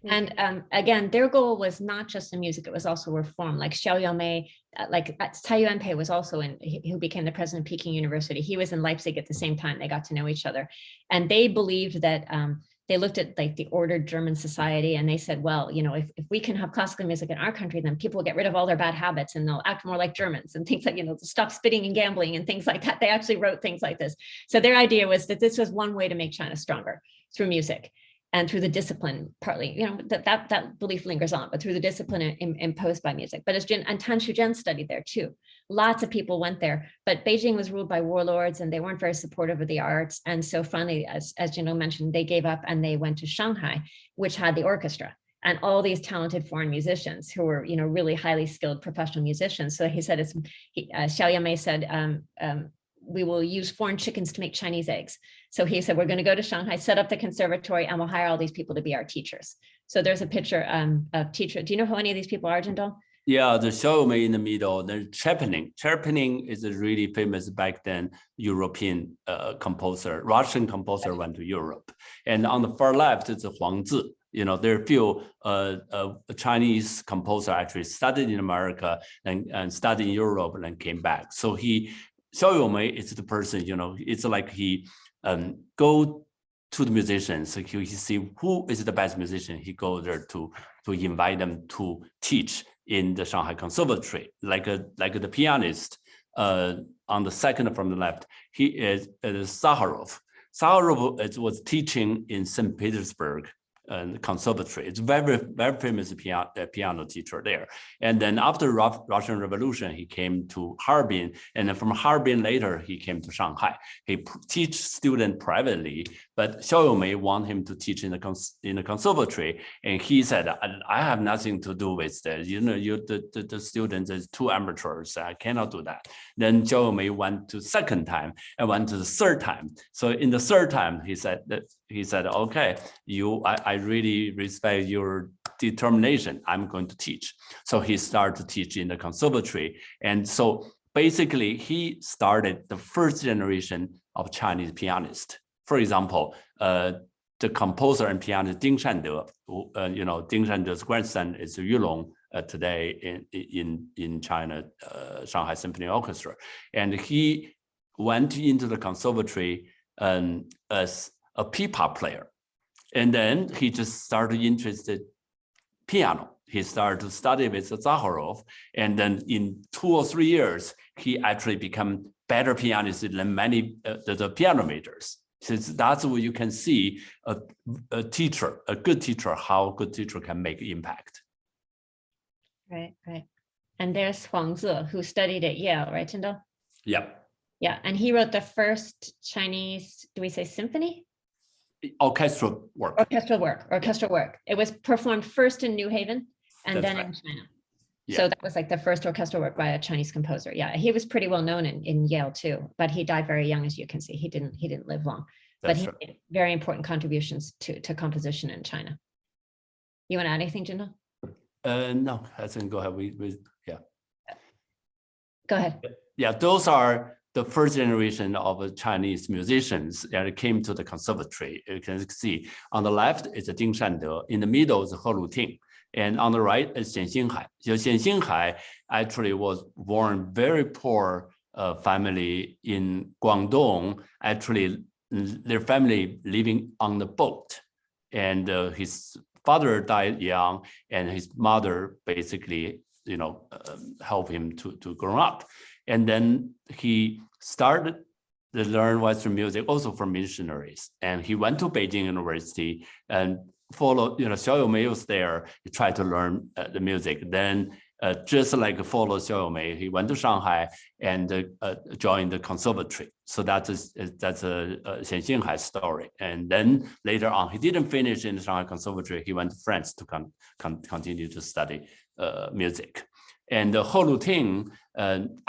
And again, their goal was not just the music, it was also reform. Like Xiao Yaomei, like Cai Yuanpei was also who became the president of Peking University. He was in Leipzig at the same time. They got to know each other. And they believed that they looked at like the ordered German society, and they said, well, if we can have classical music in our country, then people will get rid of all their bad habits and they'll act more like Germans and things like, stop spitting and gambling and things like that. They actually wrote things like this. So their idea was that this was one way to make China stronger, through music and through the discipline, partly, that belief lingers on, but through the discipline imposed by music. But as and Tan Shujian studied there too. Lots of people went there, but Beijing was ruled by warlords and they weren't very supportive of the arts. And so finally, as Jindong mentioned, they gave up and they went to Shanghai, which had the orchestra and all these talented foreign musicians who were, really highly skilled professional musicians. So he said, Xiao Yaomei said, we will use foreign chickens to make Chinese eggs. So he said, we're going to go to Shanghai, set up the conservatory, and we'll hire all these people to be our teachers. So there's a picture of teacher. Do you know who any of these people are, Jindong? Yeah, the Xiao Yaomei in the middle, there's Chepening. Chepening is a really famous back then European composer. Russian composer went to Europe. And on the far left is Huang Zi. There are a few Chinese composer actually studied in America and studied in Europe and then came back. So Xiao Yaomei is the person, it's like he go to the musicians, so he see who is the best musician. He goes there to invite them to teach in the Shanghai Conservatory, like the pianist on the second from the left. He is Sakharov. Sakharov was teaching in St. Petersburg Conservatory. It's very, very famous piano teacher there. And then after Russian Revolution, he came to Harbin, and then from Harbin later, he came to Shanghai. He teach students privately, but Xiao Yaomei want him to teach in the conservatory, and he said, I have nothing to do with that. The students is too amateurs. I cannot do that. Then Xiao Yaomei went to second time and went to the third time. So in the third time, he said, okay, I really respect your determination. I'm going to teach. So he started to teach in the conservatory. And so basically he started the first generation of Chinese pianists. For example, the composer and pianist Ding Shande, Ding Shande's grandson is Yulong today in China, Shanghai Symphony Orchestra. And he went into the conservatory as a pipa player. And then he just started interested piano. He started to study with Zakharov, and then in 2 or 3 years, he actually became better pianist than many the piano majors. So that's where you can see a teacher, a good teacher, how a good teacher can make impact. Right. And there's Wang, who studied at Yale, right, Jindong? Yep. Yeah, and he wrote the first Chinese, do we say symphony? Orchestral work. Orchestral work. It was performed first in New Haven and then in China. Yeah. So that was like the first orchestral work by a Chinese composer. Yeah, he was pretty well known in Yale too, but he died very young, as you can see. He didn't live long, but he made very important contributions to composition in China. You want to add anything, Jindong? No, I think go ahead. Yeah. Go ahead. Yeah, those are the first generation of Chinese musicians that came to the conservatory. You can see on the left is Ding Shande, in the middle is He Luting, and on the right is Xian Xinhai. So Xian Xinhai actually was born very poor family in Guangdong. Actually, their family living on the boat, and his father died young, and his mother basically, helped him to grow up. And then he started to learn Western music also from missionaries. And he went to Beijing University and followed, Xiao Youmei was there. He tried to learn the music. Then just like follow Xiao Youmei, he went to Shanghai and joined the conservatory. So that's a Xian Xinhai story. And then later on, he didn't finish in the Shanghai Conservatory. He went to France to continue to study music. And He Luting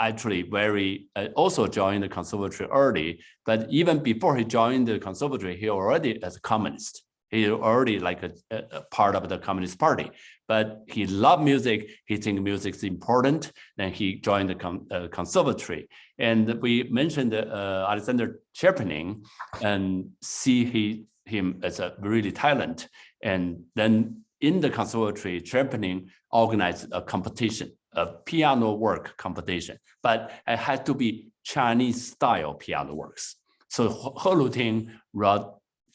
actually also joined the conservatory early, but even before he joined the conservatory, he already as a communist. He already like a part of the Communist Party, but he loved music. He think music is important. Then he joined the conservatory. And we mentioned Alexander Chepening and see him as a really talent. And then in the conservatory, Chepening organized a competition, a piano work competition, but it had to be Chinese style piano works. So He Luting wrote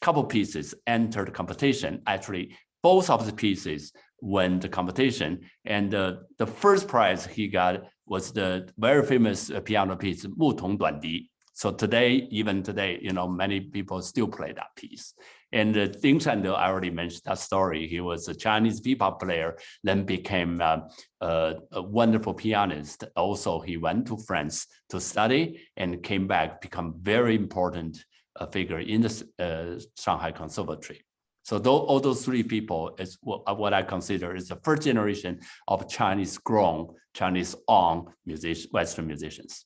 a couple pieces, entered the competition. Actually, both of the pieces won the competition. And the first prize he got was the very famous piano piece, 牧童短笛. So even today, many people still play that piece. And Ding Shande, I already mentioned that story. He was a Chinese bebop player, then became a wonderful pianist. Also, he went to France to study and came back, become very important figure in the Shanghai Conservatory. So all those three people is what I consider is the first generation of Chinese-grown, Chinese-owned Western musicians.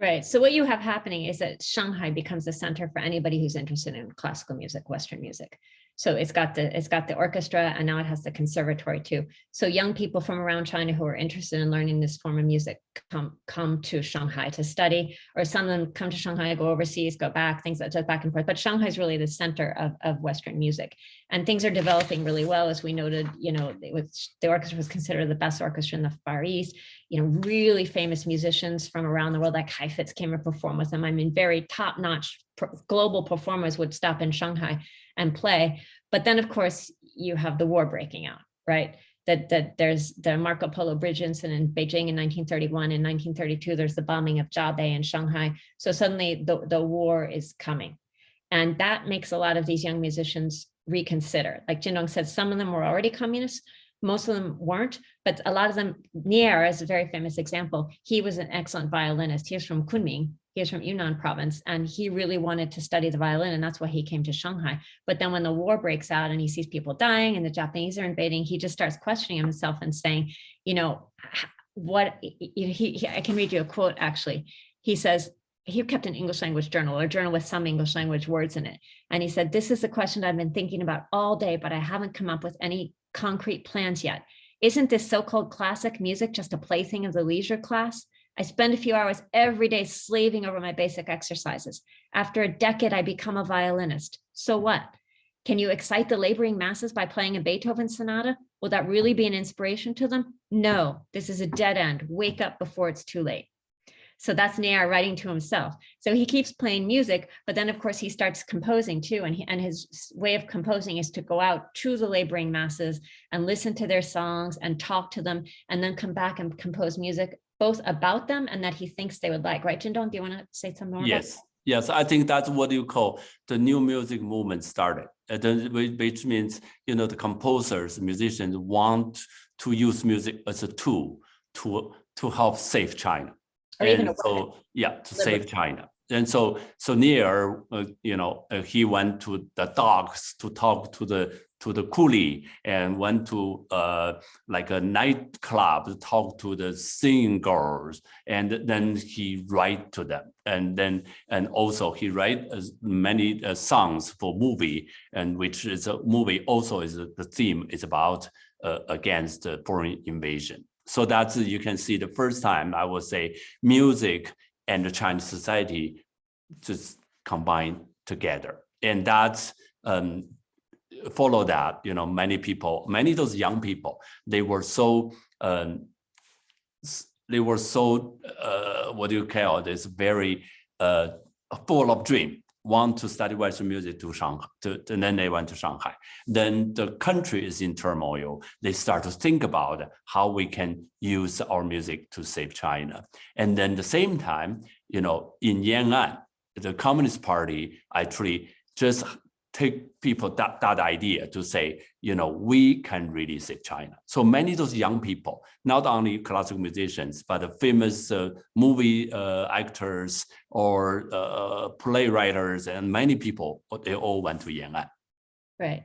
Right. So what you have happening is that Shanghai becomes the center for anybody who's interested in classical music, Western music. So it's got the orchestra, and now it has the conservatory too. So young people from around China who are interested in learning this form of music come to Shanghai to study, or some of them come to Shanghai, go overseas, go back, things like that, back and forth. But Shanghai is really the center of Western music, and things are developing really well. As we noted, the orchestra was considered the best orchestra in the Far East. Really famous musicians from around the world, like Heifetz, came and performed with them. I mean, very top-notch global performers would stop in Shanghai and play. But then, of course, you have the war breaking out, right? That there's the Marco Polo Bridge incident in Beijing in 1931. In 1932, there's the bombing of Zhongbei in Shanghai. So suddenly the war is coming. And that makes a lot of these young musicians reconsider. Like Jindong said, some of them were already communists. Most of them weren't, but a lot of them, Nier is a very famous example. He was an excellent violinist. He was from Kunming. He was from Yunnan province, and he really wanted to study the violin, and that's why he came to Shanghai. But then when the war breaks out and he sees people dying and the Japanese are invading, he just starts questioning himself and saying, I can read you a quote, actually. He says, he kept an English language journal, or a journal with some English language words in it. And he said, this is the question I've been thinking about all day, but I haven't come up with any concrete plans yet. Isn't this so-called classic music just a plaything of the leisure class? I spend a few hours every day slaving over my basic exercises. After a decade, I become a violinist. So what? Can you excite the laboring masses by playing a Beethoven sonata? Will that really be an inspiration to them? No, this is a dead end. Wake up before it's too late. So that's Nair writing to himself. So he keeps playing music, but then of course he starts composing too. And his way of composing is to go out to the laboring masses and listen to their songs and talk to them, and then come back and compose music both about them and that he thinks they would like. Right, Jindong, do you want to say some more? Yes. Yes, I think that's what you call the new music movement started, which means, the composers, musicians want to use music as a tool to help save China. Or and even so, to save China. And so Nair, he went to the docks to talk to the coolie, and went to like a nightclub to talk to the singing girls, and then he write to them, and also he write many songs for movie, and which is a movie also is the theme is about against foreign invasion. So that's, you can see the first time I would say music and the Chinese society just combine together, and that's follow that. Many people, many of those young people, they were so what do you call this? Very full of dream. Want to study Western music to Shanghai, and then they went to Shanghai. Then the country is in turmoil. They start to think about how we can use our music to save China. And then the same time, in Yan'an, the Communist Party actually just take people that idea to say, we can really save China. So many of those young people, not only classical musicians, but the famous movie actors or playwriters, and many people, they all went to Yan'an. Right.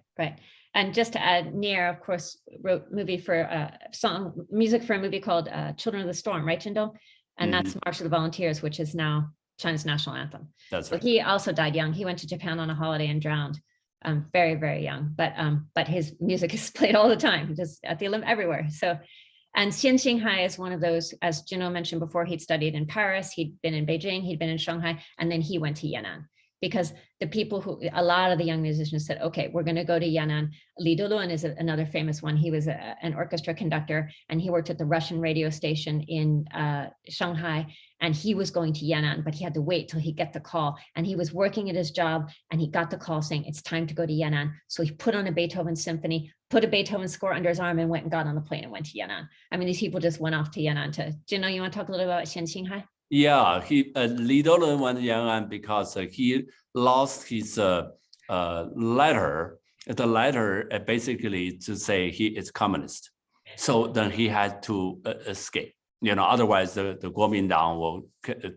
And just to add, Nair, of course, wrote music for a movie called Children of the Storm, right, Jindong? And that's March of the Volunteers, which is now China's national anthem. That's right. So he also died young. He went to Japan on a holiday and drowned, very, very young. But his music is played all the time, just at the Olympics, everywhere. So, and Xian Xinghai is one of those, as Jino mentioned before, he'd studied in Paris, he'd been in Beijing, he'd been in Shanghai, and then he went to Yan'an. Because a lot of the young musicians said, okay, we're going to go to Yan'an. Li Doluan is another famous one. He was an orchestra conductor, and he worked at the Russian radio station in Shanghai, and he was going to Yan'an, but he had to wait till he got the call. And he was working at his job, and he got the call saying, it's time to go to Yan'an. So he put on a Beethoven symphony, put a Beethoven score under his arm, and went and got on the plane and went to Yan'an. I mean, these people just went off to Yan'an to, Jino, you want to talk a little about Xian Xinghai? Yeah, Li Doluan went to Yan'an because he lost his letter. The letter basically to say he is communist. So then he had to escape. Otherwise the Kuomintang will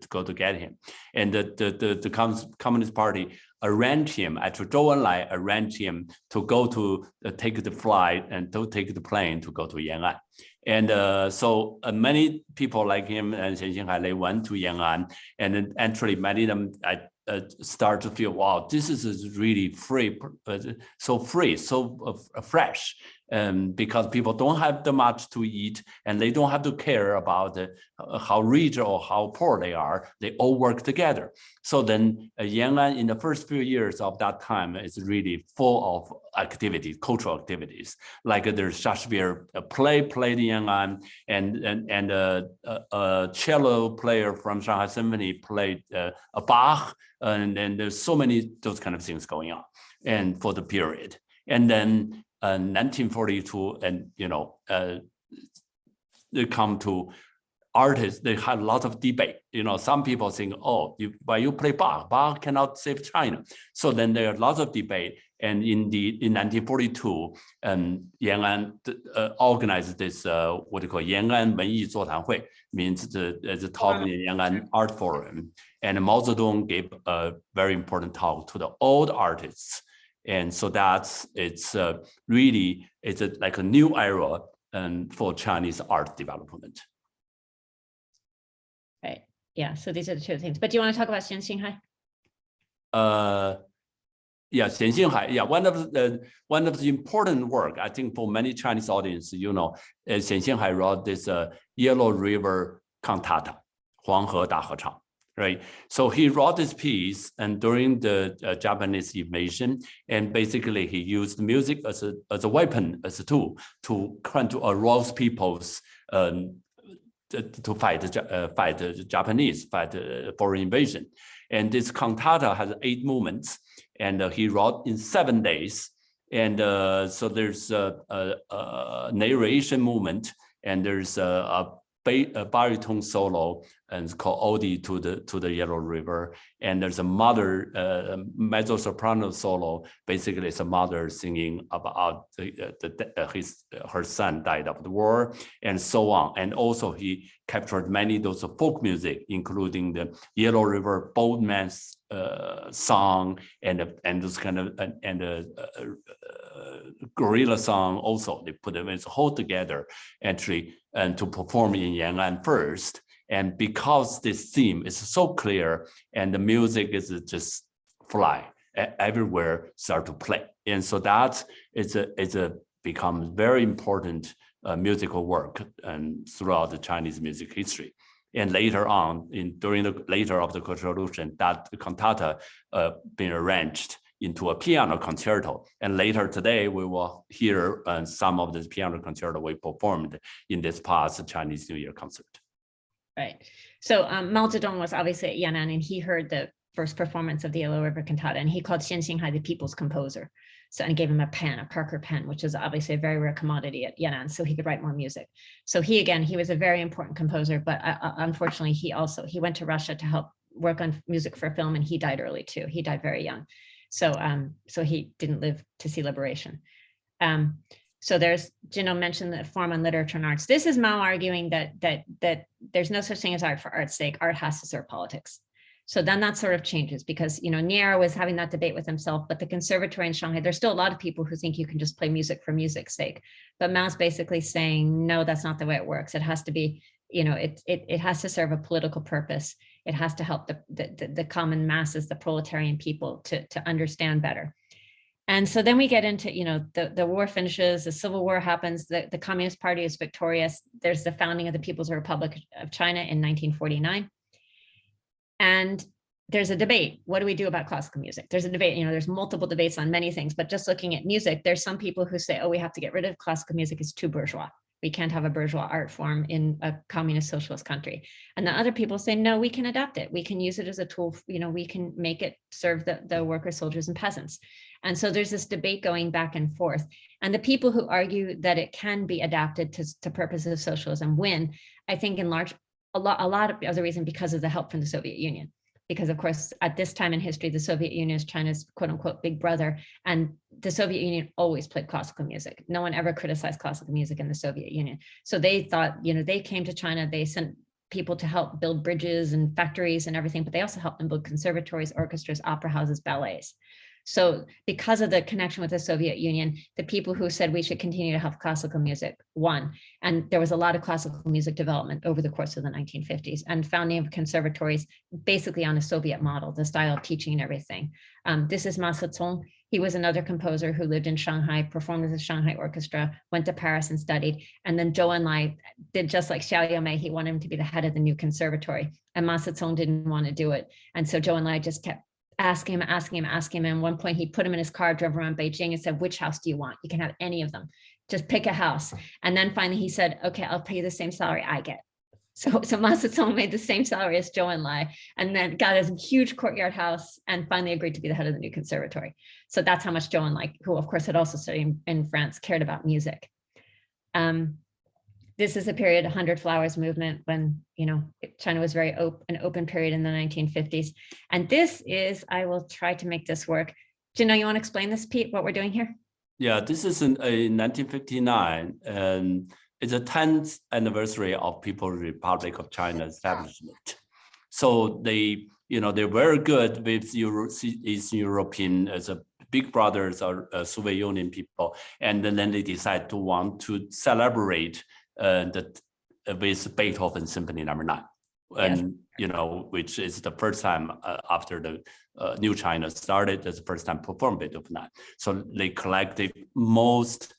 go to get him. And the Communist Party arranged him, actually Zhou Enlai arranged him to go to take the flight and to take the plane to go to Yan'an. And so many people like him and Xian Xinghai, they went to Yan'an, and then actually many of them start to feel, wow, this is really free, so fresh. Because people don't have that much to eat, and they don't have to care about how rich or how poor they are. They all work together. So then Yan'an in the first few years of that time is really full of activities, cultural activities. Like there's Shakespeare played in Yan'an, and a cello player from Shanghai Symphony played a Bach, and there's so many those kind of things going on, and for the period. And then 1942, and they come to artists. They have a lot of debate. Some people think, oh, why you play Bach cannot save China. So then there are lots of debate. And in 1942, Yan'an organized this what you call Yan'an 文艺座谈会, means the talk in Yan'an Art Forum. And Mao Zedong gave a very important talk to the old artists. And so it's like a new era for Chinese art development. Right. Yeah. So these are the two things. But do you want to talk about Xian Xinghai? Yeah, Xian Xinghai. Yeah, one of the important work, I think, for many Chinese audience, Xian Xinghai wrote this Yellow River Cantata, 黄河大合唱. Right. So he wrote this piece, and during the Japanese invasion, and basically he used music as a weapon, as a tool to try to arouse people's to fight the Japanese, fight foreign invasion. And this cantata has 8 movements, and he wrote in 7 days. And so there's a narration movement, and there's a baritone solo, and it's called Ode to the Yellow River. And there's a mother mezzo soprano solo. Basically, it's a mother singing about her son died of the war, and so on. And also, he captured many those folk music, including the Yellow River boatman's song, and those kind of guerrilla song. Also, they put them as a whole together, actually, and to perform in Yan'an first. And because this theme is so clear, and the music is just fly everywhere, start to play, and so that is a becomes very important musical work and throughout the Chinese music history. And later on, during the later of the Cultural Revolution, that cantata been arranged into a piano concerto. And later today, we will hear some of this piano concerto we performed in this past Chinese New Year concert. Right. So Mao Zedong was obviously at Yan'an, and he heard the first performance of the Yellow River Cantata, and he called Xian Xinghai the people's composer. So, and gave him a pen, a Parker pen, which is obviously a very rare commodity at Yan'an, so he could write more music. So he was a very important composer, but unfortunately, he went to Russia to help work on music for film, and he died early too. He died very young. So, so he didn't live to see liberation. So there's, Jindong mentioned the form on literature and arts. This is Mao arguing that there's no such thing as art for art's sake. Art has to serve politics. So then that sort of changes, because, Nier was having that debate with himself, but the conservatory in Shanghai, there's still a lot of people who think you can just play music for music's sake. But Mao's basically saying, no, that's not the way it works. It has to be, it has to serve a political purpose. It has to help the common masses, the proletarian people to understand better. And so then we get into, the war finishes, the Civil War happens, the Communist Party is victorious. There's the founding of the People's Republic of China in 1949. And there's a debate. What do we do about classical music? There's a debate, there's multiple debates on many things, but just looking at music, there's some people who say, oh, we have to get rid of classical music, it's too bourgeois. We can't have a bourgeois art form in a communist socialist country. And the other people say, no, we can adapt it. We can use it as a tool, we can make it serve the workers, soldiers, and peasants. And so there's this debate going back and forth. And the people who argue that it can be adapted to purposes of socialism win, I think in large, a lot of the reason because of the help from the Soviet Union. Because of course, at this time in history, the Soviet Union is China's quote unquote big brother. And the Soviet Union always played classical music. No one ever criticized classical music in the Soviet Union. So they thought, they came to China, they sent people to help build bridges and factories and everything, but they also helped them build conservatories, orchestras, opera houses, ballets. So because of the connection with the Soviet Union, the people who said we should continue to have classical music won. And there was a lot of classical music development over the course of the 1950s and founding of conservatories basically on a Soviet model, the style of teaching and everything. This is Ma Sicong. He was another composer who lived in Shanghai, performed with the Shanghai Orchestra, went to Paris and studied. And then Zhou Enlai did just like Xiao Yomei. He wanted him to be the head of the new conservatory. And Ma Sicong didn't want to do it. And so Zhou Enlai just kept asking him. And at one point he put him in his car, drove around Beijing and said, which house do you want? You can have any of them. Just pick a house. And then finally he said, okay, I'll pay you the same salary I get. So Ma Sicong made the same salary as Zhou Enlai and then got a huge courtyard house and finally agreed to be the head of the new conservatory. So that's how much Zhou Enlai, who of course had also studied in France, cared about music. This is a period, 100 Flowers movement, when China was very an open period in the 1950s. And this is, I will try to make this work. Jindong, you want to explain this, Pete, what we're doing here? Yeah, this is in 1959, and it's the 10th anniversary of People's Republic of China establishment. So they're very good with East European as a big brothers or Soviet Union people, and then they decide to want to celebrate with Beethoven Symphony No. 9, and which is the first time after the New China started, that's the first time performed Beethoven 9. So they collected most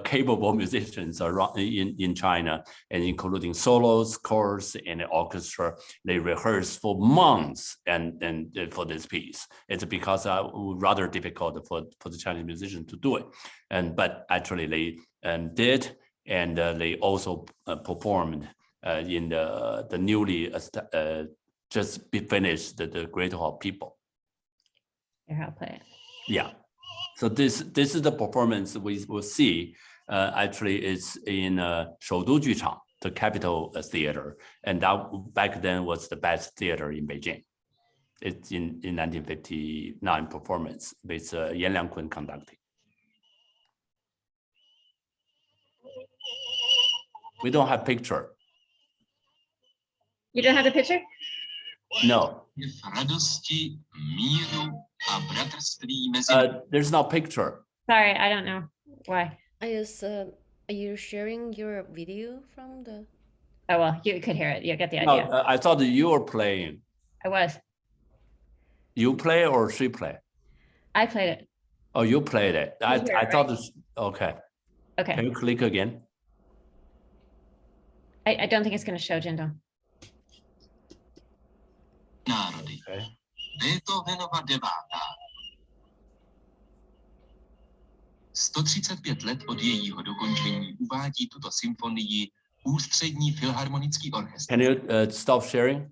capable musicians around in China, and including solos, chorus, and orchestra. They rehearsed for months and for this piece. It's because rather difficult for the Chinese musicians to do it, but actually they did. And they also performed in the newly just be finished the Great Hall of People. Here, I'll play it. Yeah. So this is the performance we will see. Actually, it's in Shoudu Juchang, the capital theater, and that back then was the best theater in Beijing. It's in 1959 performance with Yan Liangkun conducting. We don't have picture. You don't have the picture? No. There's no picture. Sorry, I don't know why. Are you sharing your video from the? Oh, well, you could hear it. You get the idea. No, I thought you were playing. I was. You play or she play? I played it. Oh, you played it. I thought this, okay. Okay. Can you click again? I don't think it's going to show, Jindong. Okay. Beethovenova devátá. 135 let od jejího dokončení uvádí tuto symfonii Ústřední filharmonický orchestr. Can you stop sharing?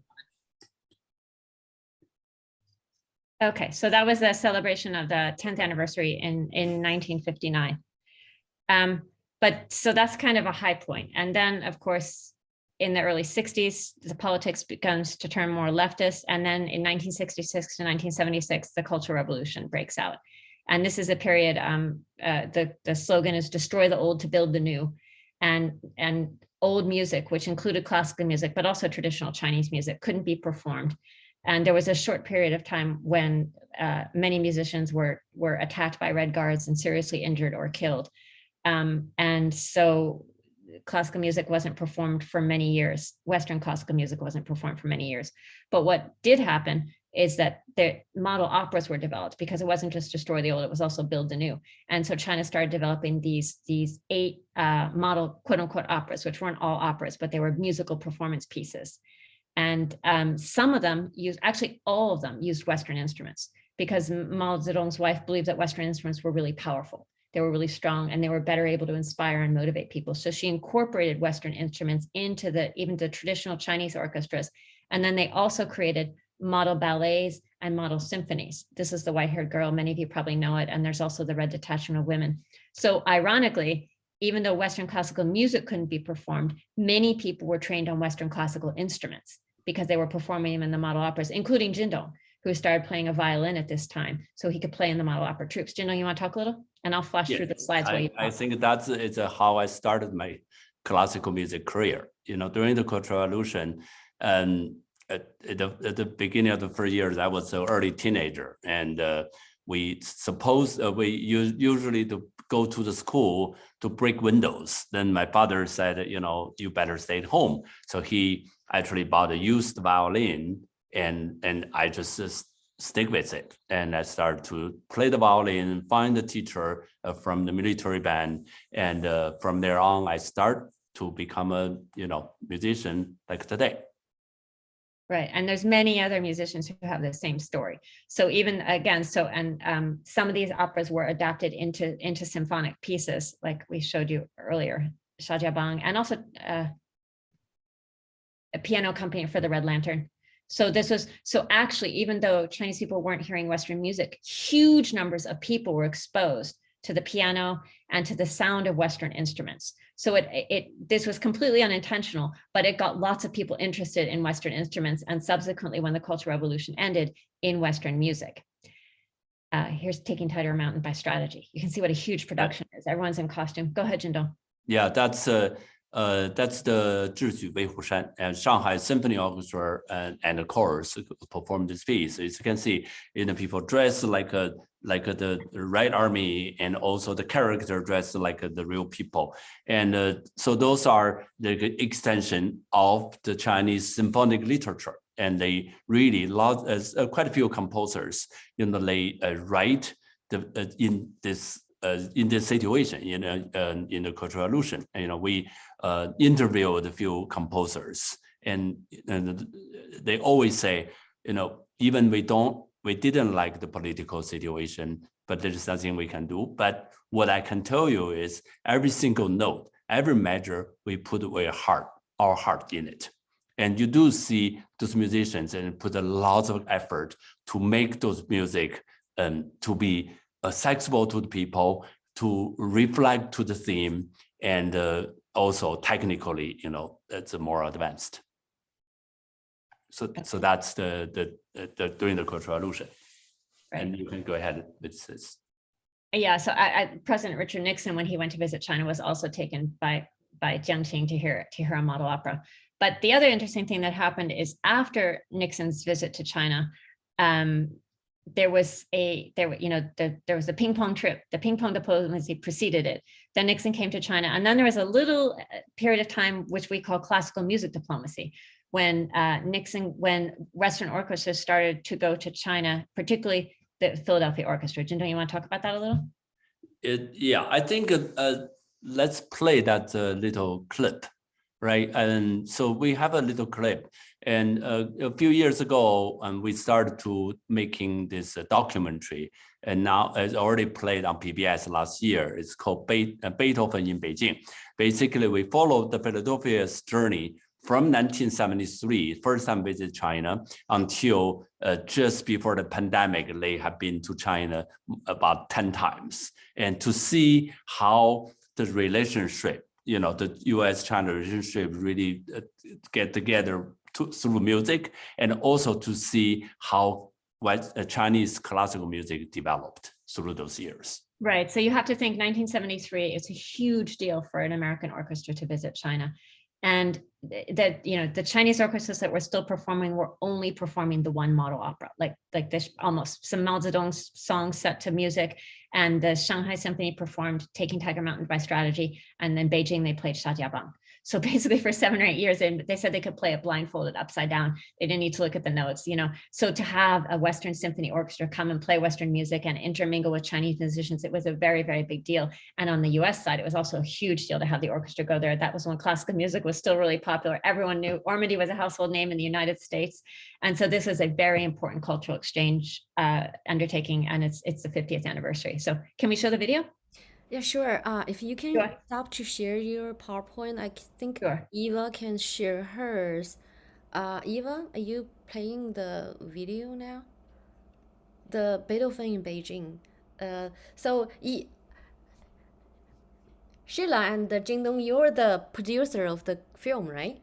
Okay, so that was the celebration of the 10th anniversary in 1959. But so that's kind of a high point. And then, of course, in the early 60s, the politics begins to turn more leftist. And then in 1966 to 1976, the Cultural Revolution breaks out. And this is a period, the slogan is destroy the old to build the new. And old music, which included classical music, but also traditional Chinese music, couldn't be performed. And there was a short period of time when many musicians were attacked by Red Guards and seriously injured or killed. And so classical music wasn't performed for many years. Western classical music wasn't performed for many years. But what did happen is that the model operas were developed, because it wasn't just destroy the old, it was also build the new. And so China started developing these 8 model quote unquote operas, which weren't all operas, but they were musical performance pieces. And some of them used, actually all of them used Western instruments, because Mao Zedong's wife believed that Western instruments were really powerful. They were really strong, and they were better able to inspire and motivate people. So she incorporated Western instruments into even the traditional Chinese orchestras. And then they also created model ballets and model symphonies. This is the white-haired girl. Many of you probably know it. And there's also the Red Detachment of Women. So ironically, even though Western classical music couldn't be performed, many people were trained on Western classical instruments because they were performing them in the model operas, including Jindong, who started playing a violin at this time, so he could play in the model opera troops. Jindong, you want to talk a little? And I'll flash through the slides while you talk. I think that's how I started my classical music career. During the Cultural Revolution, at the beginning of the first years, I was an early teenager, and we usually to go to the school to break windows. Then my father said, you better stay at home. So he actually bought a used violin, and I just stick with it. And I started to play the violin, find a teacher from the military band. And from there on, I start to become a, musician like today. Right. And there's many other musicians who have the same story. So even again, some of these operas were adapted into symphonic pieces, like we showed you earlier, Shajiabang, and also a piano company for the Red Lantern. So actually, even though Chinese people weren't hearing Western music, huge numbers of people were exposed to the piano and to the sound of Western instruments. So this was completely unintentional, but it got lots of people interested in Western instruments, and subsequently, when the Cultural Revolution ended, in Western music. Here's Taking Tighter Mountain by Strategy. You can see what a huge production is. Everyone's in costume. Go ahead, Jindong. Yeah, that's the 智举威虎山, and Shanghai Symphony Orchestra and the chorus performed this piece. As you can see, people dressed like the Red Army, and also the character dressed like the real people. And so those are the extension of the Chinese symphonic literature. And they really quite a few composers, they write in this situation, in the Cultural Revolution. We interviewed a few composers, and they always say, even we didn't like the political situation, but there's nothing we can do. But what I can tell you is every single note, every measure we put very hard. our heart in it. And you do see those musicians and put a lot of effort to make those music to be accessible to the people, to reflect to the theme, and also technically, it's more advanced. So that's the during the Cultural Revolution. Right. And you can go ahead with this. Yeah, so President Richard Nixon, when he went to visit China, was also taken by Jiangxing to hear a model opera. But the other interesting thing that happened is after Nixon's visit to China, there was a ping pong trip. The ping pong diplomacy preceded it. Then Nixon came to China, and then there was a little period of time which we call classical music diplomacy, when Western orchestras started to go to China, particularly the Philadelphia Orchestra. Jindong, you want to talk about that a little? Yeah, I think let's play that little clip, right? And so we have a little clip. And a few years ago, we started to making this documentary, and now it's already played on PBS last year. It's called Beethoven in Beijing. Basically, we followed the Philadelphia's journey from 1973, first time visit China, until just before the pandemic, they have been to China about 10 times. And to see how the relationship, the US-China relationship really get together through music, and also to see how Chinese classical music developed through those years. Right, so you have to think 1973, it's a huge deal for an American orchestra to visit China. And that, the Chinese orchestras that were still performing were only performing the one model opera, like this, almost some Mao Zedong songs set to music, and the Shanghai Symphony performed Taking Tiger Mountain by Strategy, and then Beijing, they played Shajiabang. So basically for 7 or 8 years, they said they could play it blindfolded upside down. They didn't need to look at the notes, So to have a Western symphony orchestra come and play Western music and intermingle with Chinese musicians, it was a very, very big deal. And on the US side, it was also a huge deal to have the orchestra go there. That was when classical music was still really popular. Everyone knew Ormandy was a household name in the United States. And so this was a very important cultural exchange undertaking, and it's the 50th anniversary. So can we show the video? Yeah, sure. If you can stop to share your PowerPoint, I think Eva can share hers. Eva, are you playing the video now? The Beethoven in Beijing. Sheila and Jindong, you're the producer of the film, right?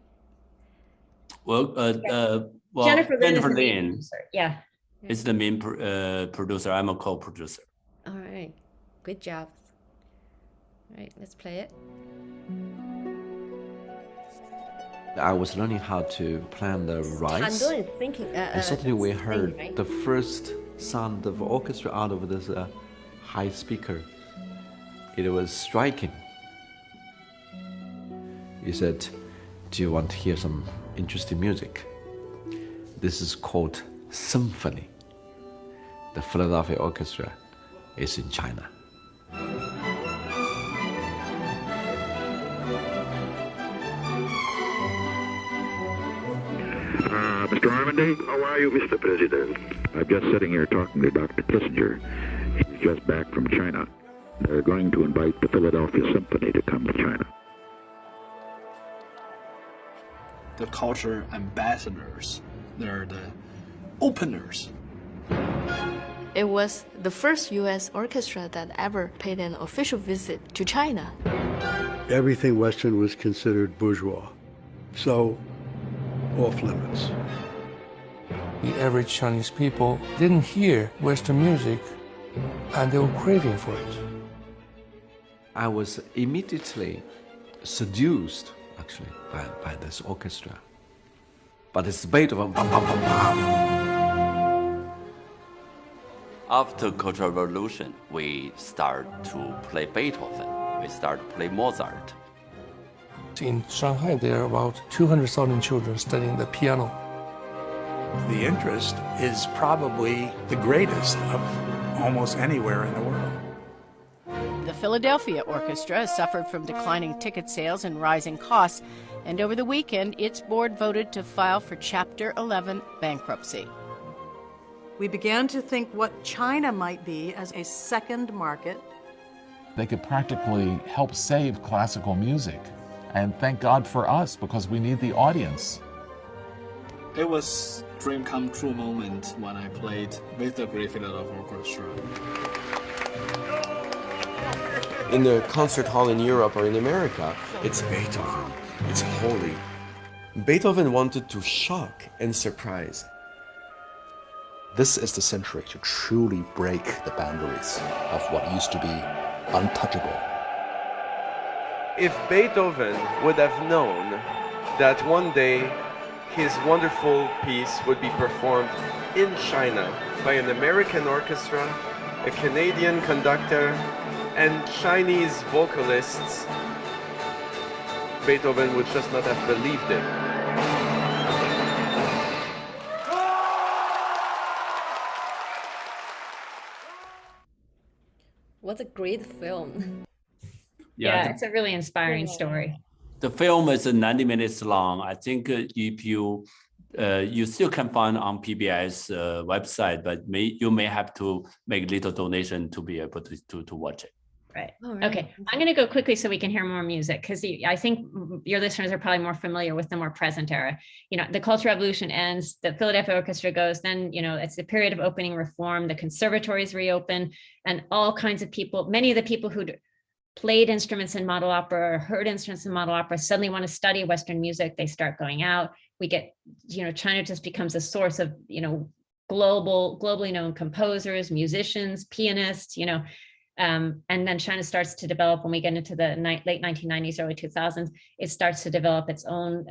Well, Jennifer Lin is the main producer. I'm a co-producer. All right, good job. All right, let's play it. I was learning how to plan the rice. And suddenly we heard the first sound of orchestra out of this high speaker. It was striking. He said, "Do you want to hear some interesting music? This is called symphony. The Philadelphia Orchestra is in China." Mr. Ormandy, how are you, Mr. President? I'm just sitting here talking to Dr. Kissinger. He's just back from China. They're going to invite the Philadelphia Symphony to come to China. The culture ambassadors, they're the openers. It was the first U.S. orchestra that ever paid an official visit to China. Everything Western was considered bourgeois, so off limits. The average Chinese people didn't hear Western music, and they were craving for it. I was immediately seduced, actually, by this orchestra. But it's Beethoven. After Cultural Revolution, we start to play Beethoven. We start to play Mozart. In Shanghai, there are about 200,000 children studying the piano. The interest is probably the greatest of almost anywhere in the world. The Philadelphia Orchestra suffered from declining ticket sales and rising costs, and over the weekend, its board voted to file for Chapter 11 bankruptcy. We began to think what China might be as a second market. They could practically help save classical music And thank God for us, because we need the audience. It was a dream come true moment when I played with the Great Philadelphia Orchestra. In the concert hall in Europe or in America, it's Beethoven. It's holy. Beethoven wanted to shock and surprise. This is the century to truly break the boundaries of what used to be untouchable. If Beethoven would have known that one day his wonderful piece would be performed in China by an American orchestra, a Canadian conductor, and Chinese vocalists, Beethoven would just not have believed it. What a great film. Yeah, it's a really inspiring story. The film is 90 minutes long. I think if you still can find on PBS website, but you may have to make a little donation to be able to watch it. Right. Okay. I'm going to go quickly so we can hear more music, because I think your listeners are probably more familiar with the more present era. You know, the Cultural Revolution ends, the Philadelphia Orchestra goes, then, you know, it's the period of opening reform, the conservatories reopen, and all kinds of people, many of the people who'd played instruments in model opera or heard instruments in model opera suddenly want to study Western music. They start going out. We get, you know, China just becomes a source of, you know, globally known composers, musicians, pianists, you know, and then China starts to develop when we get into the late 1990s, early 2000s. It starts to develop its own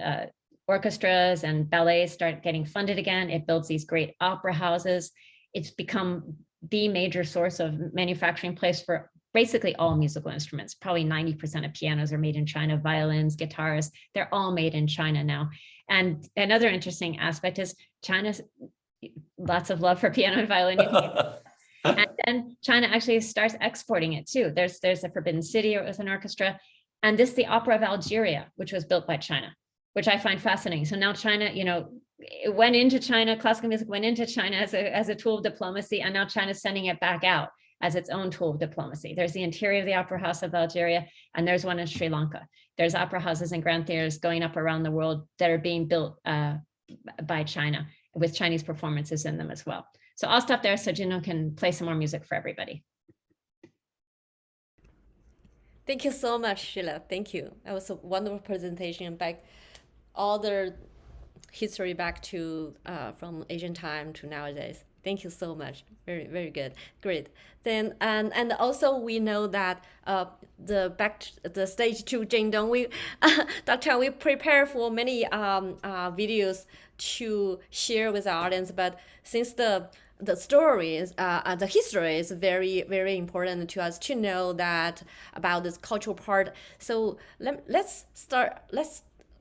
orchestras, and ballets start getting funded again. It builds these great opera houses. It's become the major source of manufacturing place for basically all musical instruments. Probably 90% of pianos are made in China, violins, guitars, they're all made in China now. And another interesting aspect is China's lots of love for piano and violin. And then China actually starts exporting it too. There's the Forbidden City with an orchestra, and the Opera of Algeria, which was built by China, which I find fascinating. So now China, you know, it went into China, classical music went into China as a tool of diplomacy, and now China's sending it back out as its own tool of diplomacy. There's the interior of the Opera House of Algeria, and there's one in Sri Lanka. There's opera houses and grand theaters going up around the world that are being built by China, with Chinese performances in them as well. So I'll stop there so Jindong can play some more music for everybody. Thank you so much, Sheila. Thank you. That was a wonderful presentation, back all the history back to from ancient time to nowadays. Thank you so much. Very, very good. Great. Then and also we know that the stage to Jindong, Dr. We prepare for many videos to share with our audience, but since the stories, the history is very, very important to us to know that about this cultural part. So let's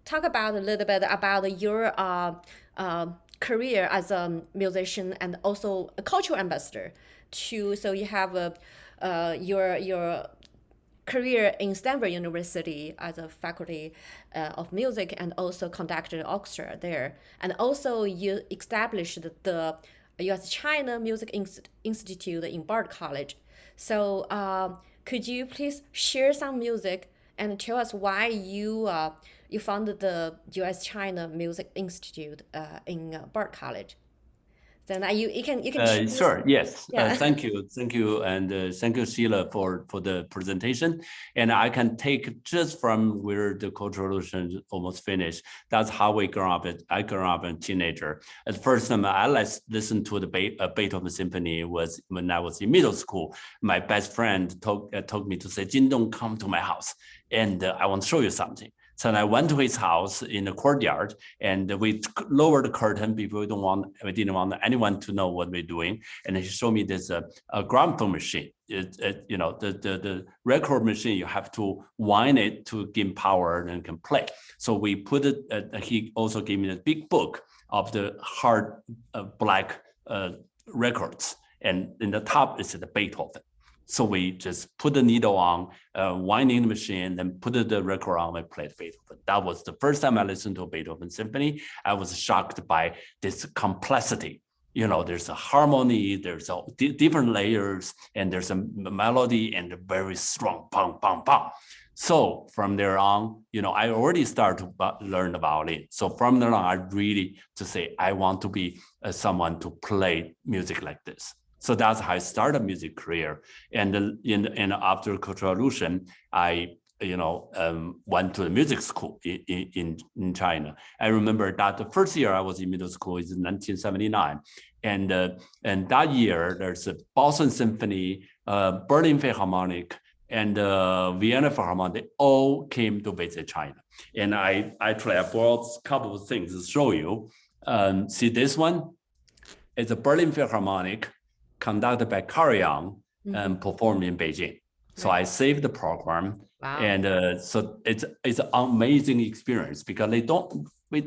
talk about a little bit about your career as a musician and also a cultural ambassador too. So you have your career in Stanford University as a faculty of music, and also conducted orchestra there, and also you established the U.S.-China Music Institute in Bard College. So could you please share some music and tell us why you founded the U.S.-China Music Institute in Bard College? Then you can sure, yes. Yeah. Thank you, and thank you, Sheila, for the presentation. And I can take just from where the Cultural Revolution almost finished. That's how I grew up a teenager. At first time, I listened to the Beethoven Symphony was when I was in middle school. My best friend told me to say, Jindong, come to my house, and I want to show you something. So I went to his house in the courtyard, and we lowered the curtain because we didn't want anyone to know what we're doing. And he showed me this a gramophone machine. You know, the record machine, you have to wind it to give power and can play. So we put it. He also gave me a big book of the hard black records, and in the top is the Beethoven. So we just put the needle on, winding the machine, then put the record on and played Beethoven. That was the first time I listened to a Beethoven symphony. I was shocked by this complexity. You know, there's a harmony, there's different layers, and there's a melody and a very strong pong, pong, pong. So from there on, I already started to learn the violin. So from there on, I really to say, I want to be someone to play music like this. So that's how I started a music career. And after Cultural Revolution, I went to the music school in China. I remember that the first year I was in middle school is in 1979. And that year, there's a Boston Symphony, Berlin Philharmonic, and Vienna Philharmonic. They all came to visit China. And I brought a couple of things to show you. See this one? It's a Berlin Philharmonic conducted by Huiyang and performed in Beijing. So I saved the program. Wow. And so it's an amazing experience because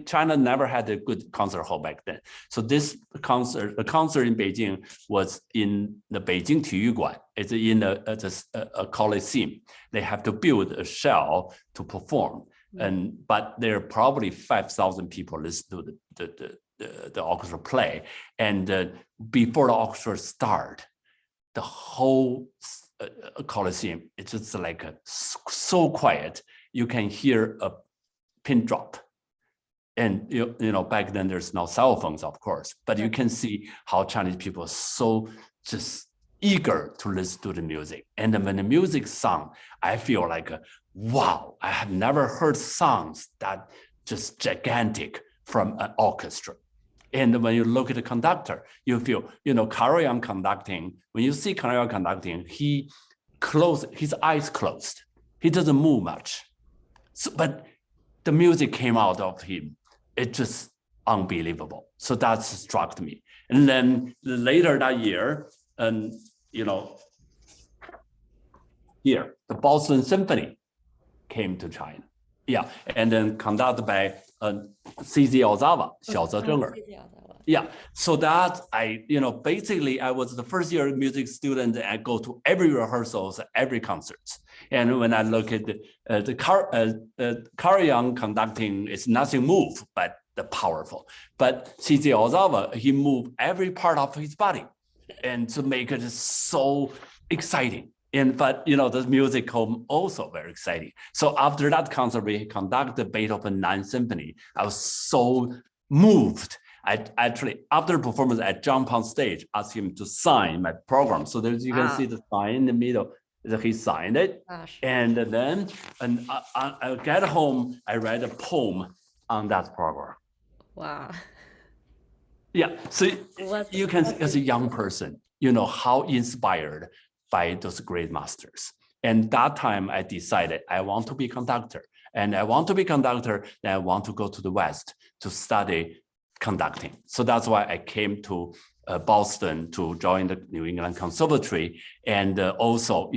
China never had a good concert hall back then. So the concert in Beijing was in the Beijing 体育馆. It's in a coliseum. They have to build a shell to perform. But there are probably 5,000 people listen to the orchestra play. And before the orchestra start, the whole Coliseum, it's just like so quiet. You can hear a pin drop. And back then there's no cell phones, of course, but you can see how Chinese people are so just eager to listen to the music. And then when the music sung, I feel like, wow, I have never heard songs that just gigantic from an orchestra. And when you look at the conductor, you feel, Huiyang conducting, when you see Huiyang conducting, his eyes closed. He doesn't move much. So, but the music came out of him. It's just unbelievable. So that struck me. And then later that year, here, the Boston Symphony came to China. Yeah, and then conducted by C.Z. Ozawa, 小泽征尔. Yeah, so that basically I was the first year music student and I go to every rehearsals, every concerts. And when I look at the Huiyang conducting, it's nothing move, but the powerful. But C.Z. Ozawa, he moved every part of his body and to make it so exciting. But the music also very exciting. So after that concert, we conducted Beethoven 9th Symphony. I was so moved. I actually, after the performance, I jumped on stage, asked him to sign my program. So you can see the sign in the middle. He signed it. Gosh. And then I get home, I read a poem on that program. Wow. Yeah, so you can, as a young person, how inspired by those great masters. And that time I decided I want to be conductor. And I want to be conductor, then I want to go to the West to study conducting. So that's why I came to Boston to join the New England Conservatory. And also,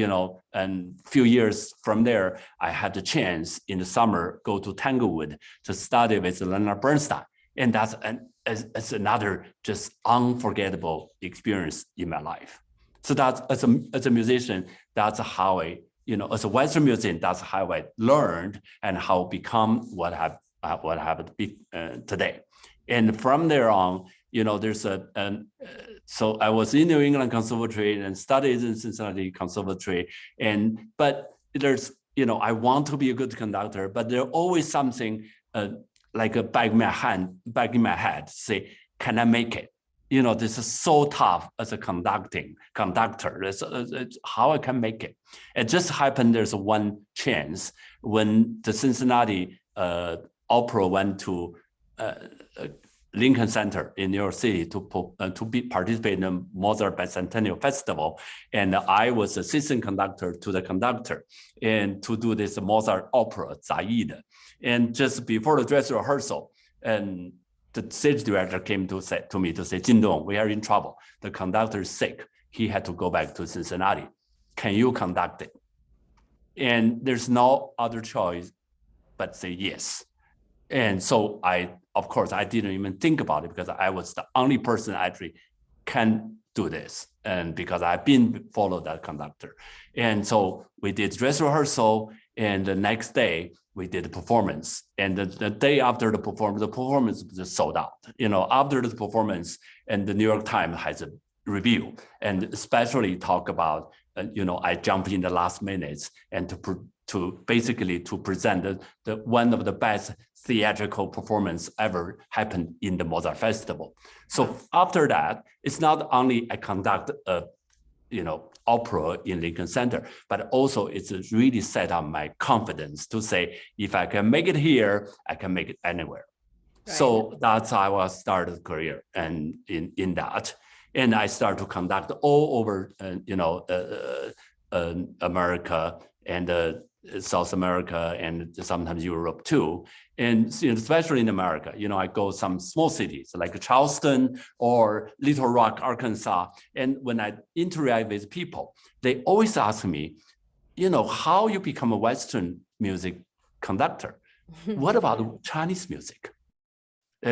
and a few years from there, I had the chance in the summer, go to Tanglewood to study with Leonard Bernstein. And that's another just unforgettable experience in my life. So that's, as a musician, that's how I, as a Western musician, that's how I learned and how become what I have today. And from there on, there's so I was in New England Conservatory and studied in Cincinnati Conservatory. But there's, I want to be a good conductor, but there's always something like a back in my head, say, can I make it? This is so tough as a conductor. It's how I can make it. It just happened there's one chance when the Cincinnati opera went to Lincoln Center in New York City to participate in the Mozart Bicentennial Festival. And I was assistant conductor to the conductor and to do this Mozart opera, Zaide. And just before the dress rehearsal, and the stage director came to me to say, Jindong, we are in trouble. The conductor is sick. He had to go back to Cincinnati. Can you conduct it? And there's no other choice but say yes. And so of course, I didn't even think about it because I was the only person actually can do this. And because I've been followed that conductor. And so we did dress rehearsal. And the next day we did a performance. And the day after the performance was just sold out. After the performance, and the New York Times has a review and especially talk about, I jumped in the last minutes and to to basically to present the one of the best theatrical performance ever happened in the Mozart Festival. So after that, it's not only I conduct a, opera in Lincoln Center, but also it's really set up my confidence to say, if I can make it here, I can make it anywhere. Right. So that's how I started career and in that. And I started to conduct all over, America and South America and sometimes Europe too. And especially in America, I go some small cities like Charleston or Little Rock, Arkansas. And when I interact with people, they always ask me, how you become a Western music conductor? What about Chinese music?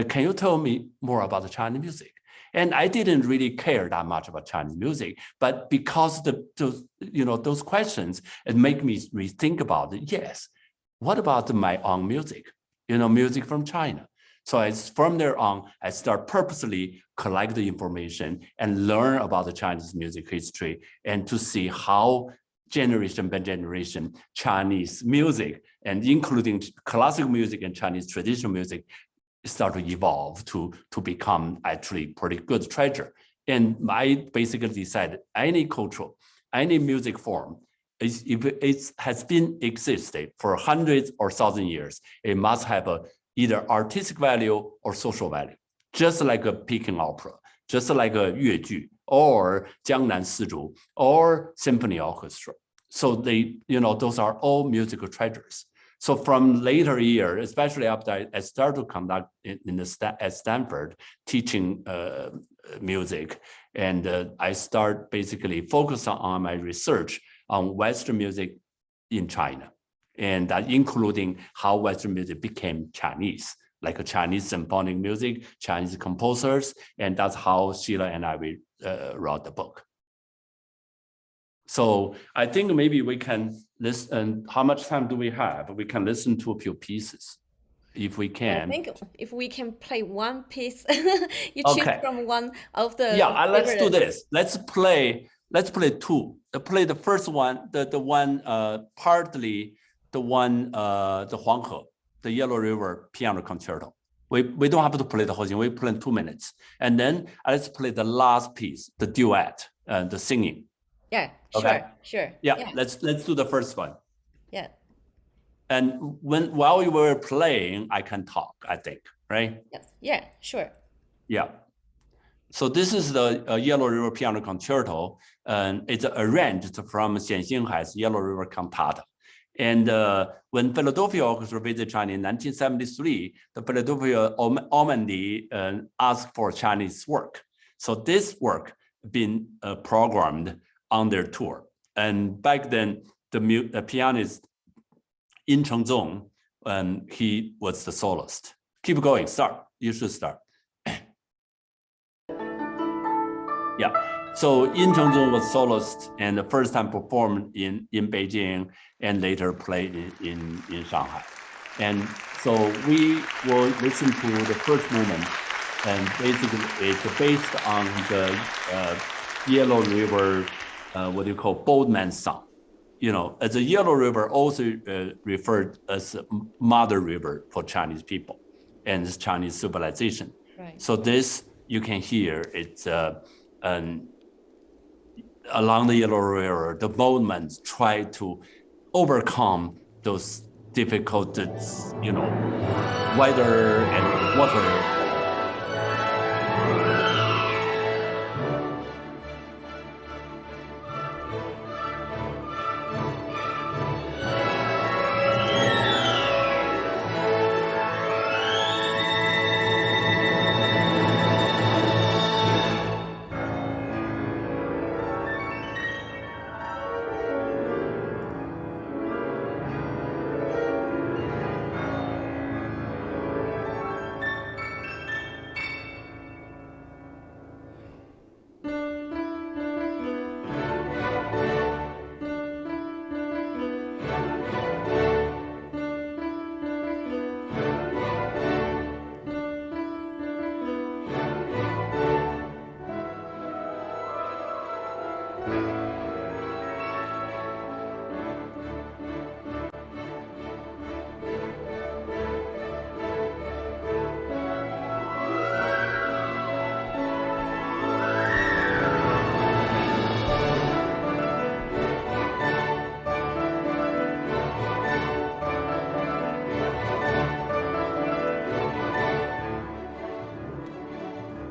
Can you tell me more about the Chinese music? And I didn't really care that much about Chinese music, but because those questions, it make me rethink about it. Yes, what about my own music? Music from China. So from there on, I start purposely collect the information and learn about the Chinese music history and to see how generation by generation Chinese music, and including classical music and Chinese traditional music, start to evolve to become actually pretty good treasure. And I basically decided any cultural, any music form, if it has been existed for hundreds or thousand years, it must have either artistic value or social value, just like a Peking opera, just like a Yue Ju or Jiangnan Sizhu or symphony orchestra. So those are all musical treasures. So from later year, especially after I started to conduct at Stanford, teaching music, and I start basically focus on my research on Western music in China, and that including how Western music became Chinese, like a Chinese symphonic music, Chinese composers, and that's how Sheila and I wrote the book. So I think maybe we can listen. How much time do we have? We can listen to a few pieces, if we can. I think if we can play one piece, you choose from one of the. Yeah, let's do this. Let's play two. Play the first one, the one partly the one the Huanghe, the Yellow River Piano Concerto. We don't have to play the whole thing. We play in 2 minutes, and then let's play the last piece, the duet, the singing. Yeah, sure. Yeah, let's do the first one. Yeah. And while you were playing, I can talk, I think, right? Yes. Yeah, sure. Yeah. So this is the Yellow River Piano Concerto, and it's arranged from Xian Xinghai's Yellow River Cantata. And when Philadelphia Orchestra visited China in 1973, the Philadelphia Almond asked for Chinese work. So this work been programmed on their tour. And back then, the pianist In Chengzong, he was the soloist. Keep going, start. You should start. Yeah, so In Chengzong was soloist and the first time performed in Beijing and later played in Shanghai. And so we will listen to the first movement, and basically it's based on the Yellow River, what you call boatman song. As the Yellow River also referred as mother river for Chinese people and Chinese civilization. Right. So this, you can hear, it's along the Yellow River, the boatmen try to overcome those difficult, weather and water.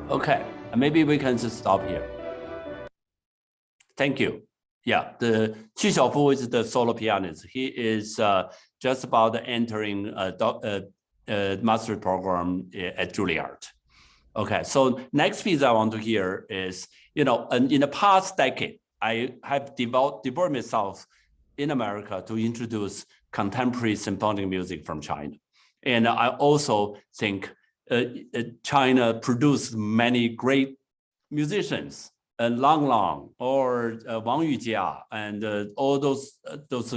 Okay, maybe we can just stop here. Thank you. Yeah, the Qu Xiaofu is the solo pianist. He is just about entering a master's program at Juilliard. Okay, so next piece I want to hear is, in the past decade, I have devoted myself in America to introduce contemporary symphonic music from China. And I also think China produced many great musicians, Lang Lang or Wang Yujia, and all those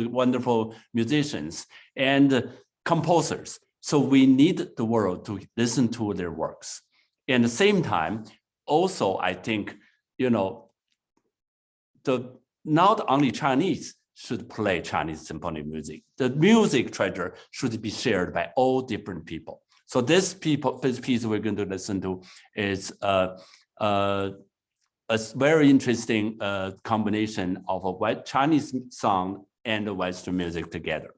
wonderful musicians and composers. So we need the world to listen to their works. And at the same time, also, I think, not only Chinese should play Chinese symphonic music. The music treasure should be shared by all different people. So this piece we're going to listen to is a very interesting combination of a white Chinese song and the Western music together.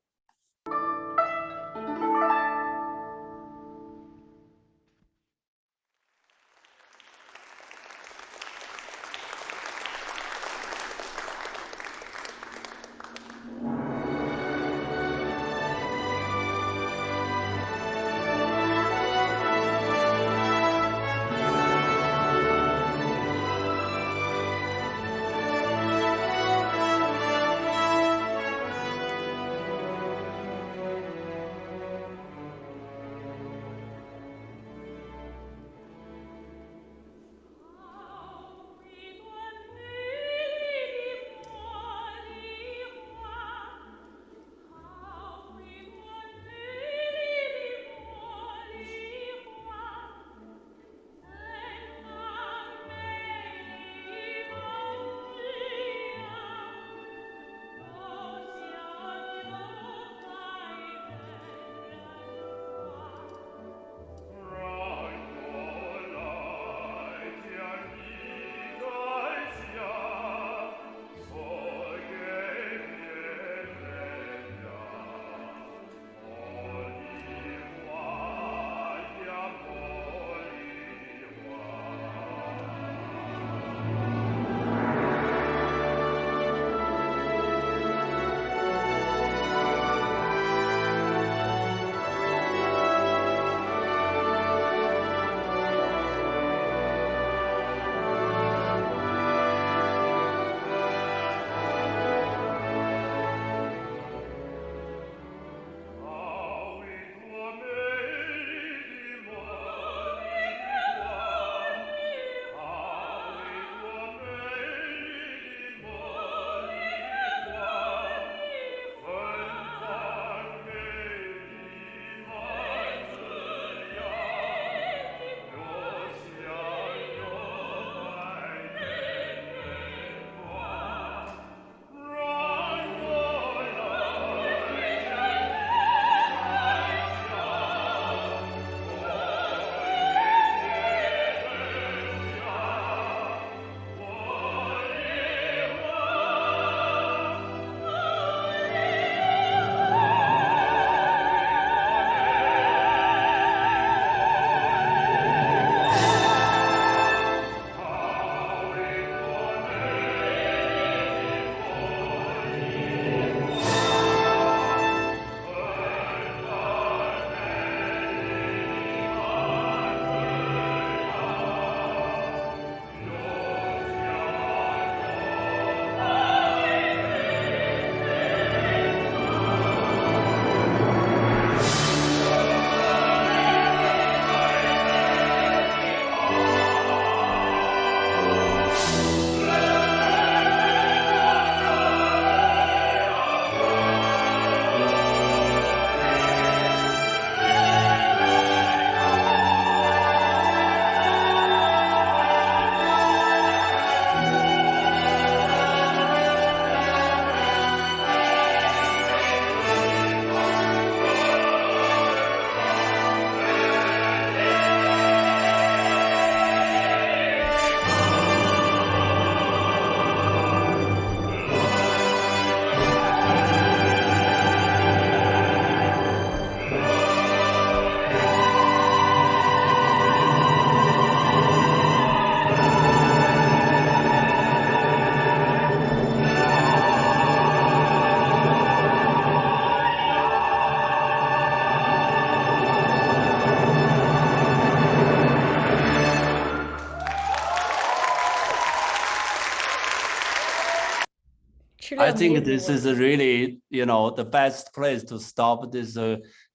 I think this is really, the best place to stop this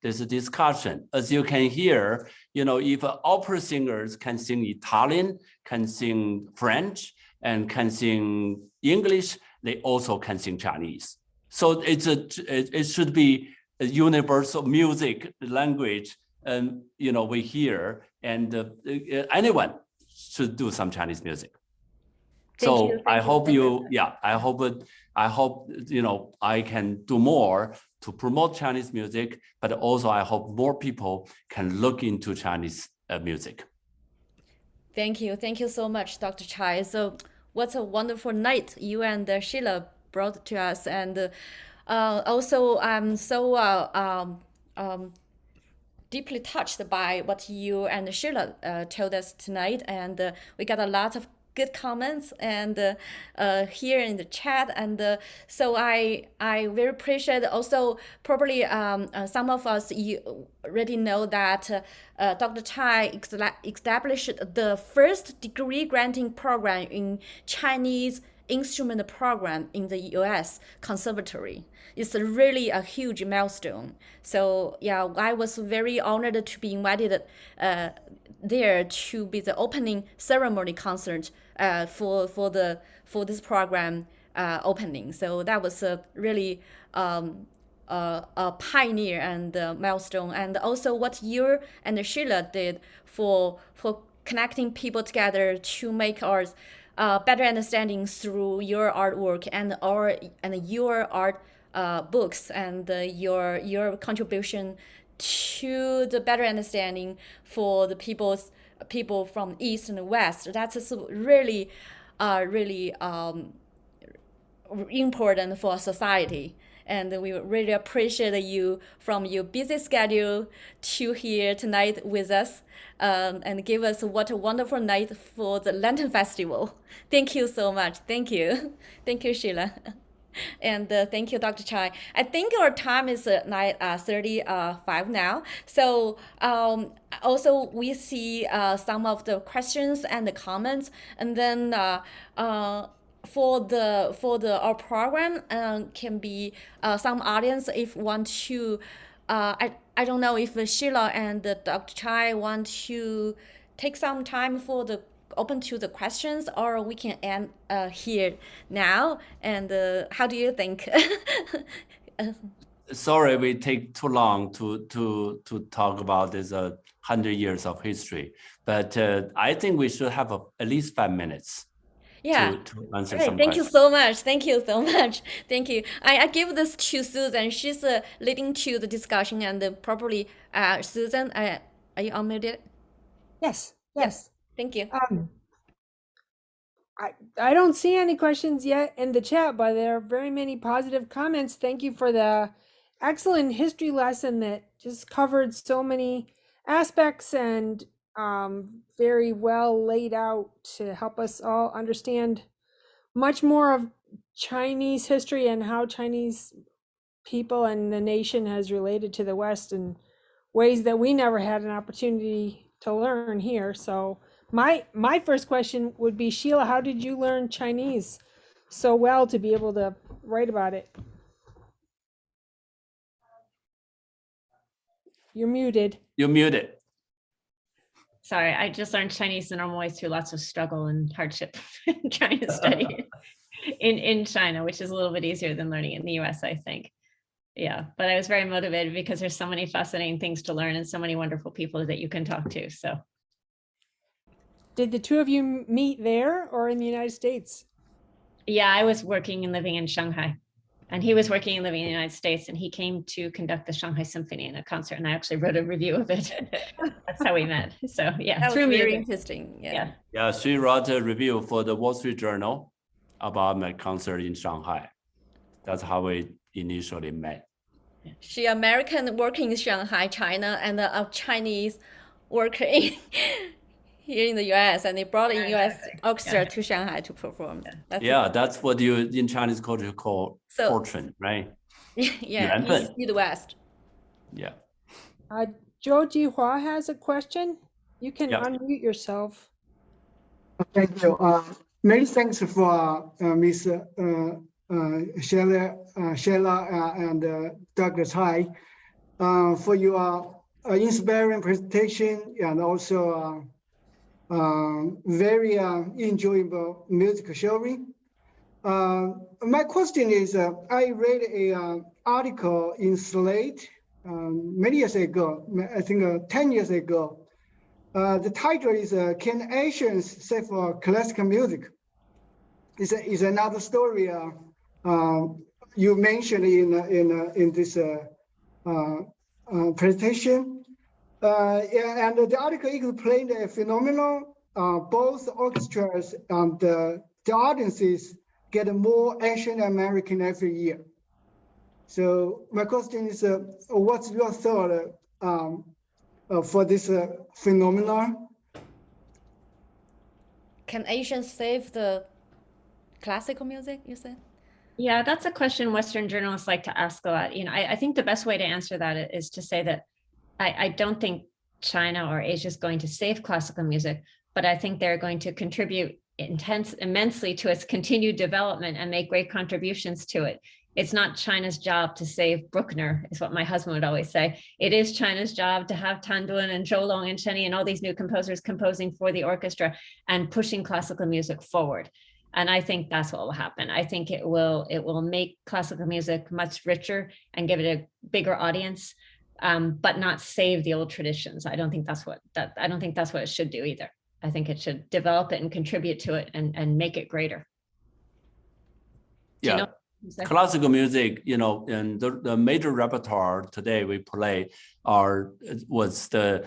discussion. As you can hear, if opera singers can sing Italian, can sing French, and can sing English, they also can sing Chinese. So it should be a universal music language, and we hear, and anyone should do some Chinese music. So I hope I hope I can do more to promote Chinese music, but also I hope more people can look into Chinese music. Thank you so much, Dr. Chai. So what a wonderful night you and Sheila brought to us, and also I'm so deeply touched by what you and Sheila told us tonight, and we got a lot of good comments and here in the chat, and so I very appreciate. Also, probably some of us you already know that Dr. Chai established the first degree granting program in Chinese instrument program in the US Conservatory. It's really a huge milestone. So yeah, I was very honored to be invited there to be the opening ceremony concert for this program opening. So that was a really a pioneer and a milestone, and also what you and Sheila did for connecting people together to make ours better understanding through your artwork and your art books, and your contribution to the better understanding for the people from East and West. That's really important for society. And we really appreciate you from your busy schedule to here tonight with us, and give us what a wonderful night for the Lantern Festival. Thank you so much. Thank you, Sheila. And thank you, Dr. Chai. I think our time is 9:35 now. So also we see some of the questions and the comments, and then for our program can be some audience if want to. I don't know if Sheila and Dr. Chai want to take some time for the open to the questions, or we can end here now. And how do you think? Sorry, we take too long to talk about this 100 years of history, but I think we should have at least 5 minutes. Yeah. To answer some questions. Thank you so much. Thank you. I give this to Susan. She's leading to the discussion, and probably Susan, are you unmuted? Yes. Thank you. I don't see any questions yet in the chat, but there are very many positive comments. Thank you for the excellent history lesson that just covered so many aspects and very well laid out to help us all understand much more of Chinese history and how Chinese people and the nation has related to the West in ways that we never had an opportunity to learn here. So my first question would be, Sheila, how did you learn Chinese so well to be able to write about it? You're muted. Sorry, I just learned Chinese the normal way through lots of struggle and hardship trying to study in China, which is a little bit easier than learning in the US, I think. Yeah, but I was very motivated because there's so many fascinating things to learn and so many wonderful people that you can talk to. So, did the two of you meet there or in the United States? Yeah, I was working and living in Shanghai, and he was working and living in the United States, and he came to conduct the Shanghai Symphony in a concert, and I actually wrote a review of it. That's how we met. So yeah, that was very interesting. Yeah, she wrote a review for the Wall Street Journal about my concert in Shanghai. That's how we initially met. She American working in Shanghai, China, and a Chinese worker here in the US, and they brought in US orchestra to Shanghai to perform. That's what you in Chinese culture call fortune, right? Yeah, Midwest. Yeah. Zhou Jihua has a question. You can unmute yourself. Thank you. Many thanks for Ms. Sheila and Dr. Tai for your inspiring presentation and also very enjoyable music showing. My question is, I read a article in Slate many years ago, I think 10 years ago. The title is "Can Asians Save Classical Music?" Is another story you mentioned in this presentation. And the article explained a phenomenon. Both orchestras and the audiences get more Asian American every year. So my question is, what's your thought for this phenomenon? Can Asians save the classical music, you said? Yeah, that's a question Western journalists like to ask a lot. I think the best way to answer that is to say that I don't think China or Asia is going to save classical music, but I think they're going to contribute immensely to its continued development and make great contributions to it. It's not China's job to save Bruckner, is what my husband would always say. It is China's job to have Tan Duan and Zhou Long and Chen Yi and all these new composers composing for the orchestra and pushing classical music forward. And I think that's what will happen. I think it will make classical music much richer and give it a bigger audience, but not save the old traditions. I don't think that's what it should do either. I think it should develop it and contribute to it and make it greater. Yeah. Classical music, and the major repertoire today we play was the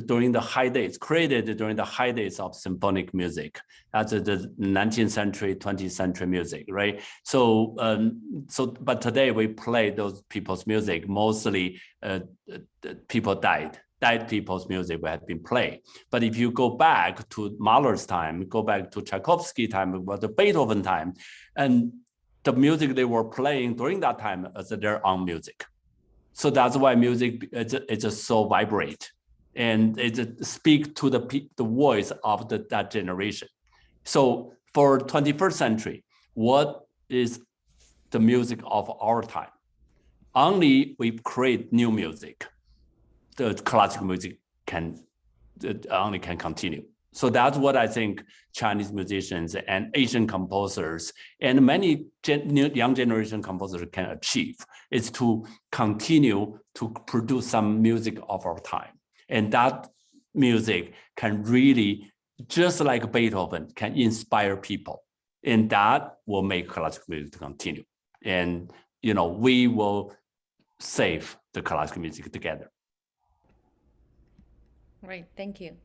during the high days, created during the high days of symphonic music. That's the 19th century, 20th century music, right? So, but today we play those people's music, mostly people died people's music we have been playing. But if you go back to Mahler's time, go back to Tchaikovsky time, the Beethoven time, and the music they were playing during that time is their own music. So that's why music it's just so vibrate, and it speak to the voice of that generation. So for 21st century, what is the music of our time? Only we create new music, the classical music only can continue. So that's what I think Chinese musicians and Asian composers and many young generation composers can achieve, is to continue to produce some music of our time. And that music can really, just like Beethoven, can inspire people. And that will make classical music continue. And, we will save the classical music together. Right, thank you.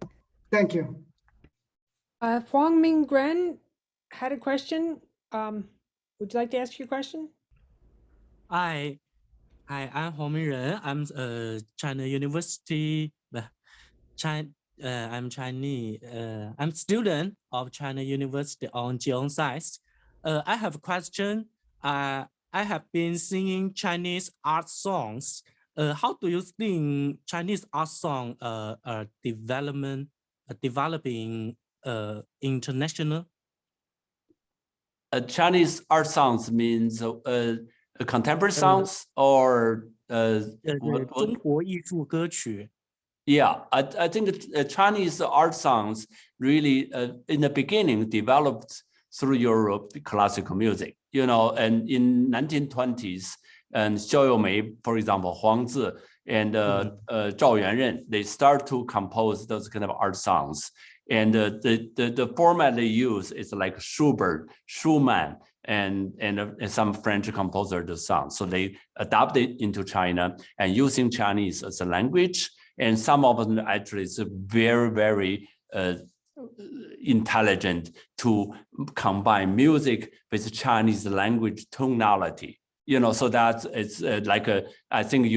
Thank you. Huang Minggren had a question. Would you like to ask your question? Hi, I'm Huang Mingren. I'm China University. I'm Chinese. I'm student of China University on Geosciences. I have a question. I have been singing Chinese art songs. How do you think Chinese art song developing international? Chinese art songs means contemporary songs or 中国艺术歌曲. Yeah, I think Chinese art songs really in the beginning developed through Europe classical music, and in 1920s, and Xiao Youmei, for example, Huang Zi and Zhao Yuanren, they start to compose those kind of art songs. And the format they use is like Schubert, Schumann, and some French composer the songs. So they adopt it into China and using Chinese as a language. And some of them actually is very, very intelligent to combine music with Chinese language tonality. So that it's like I think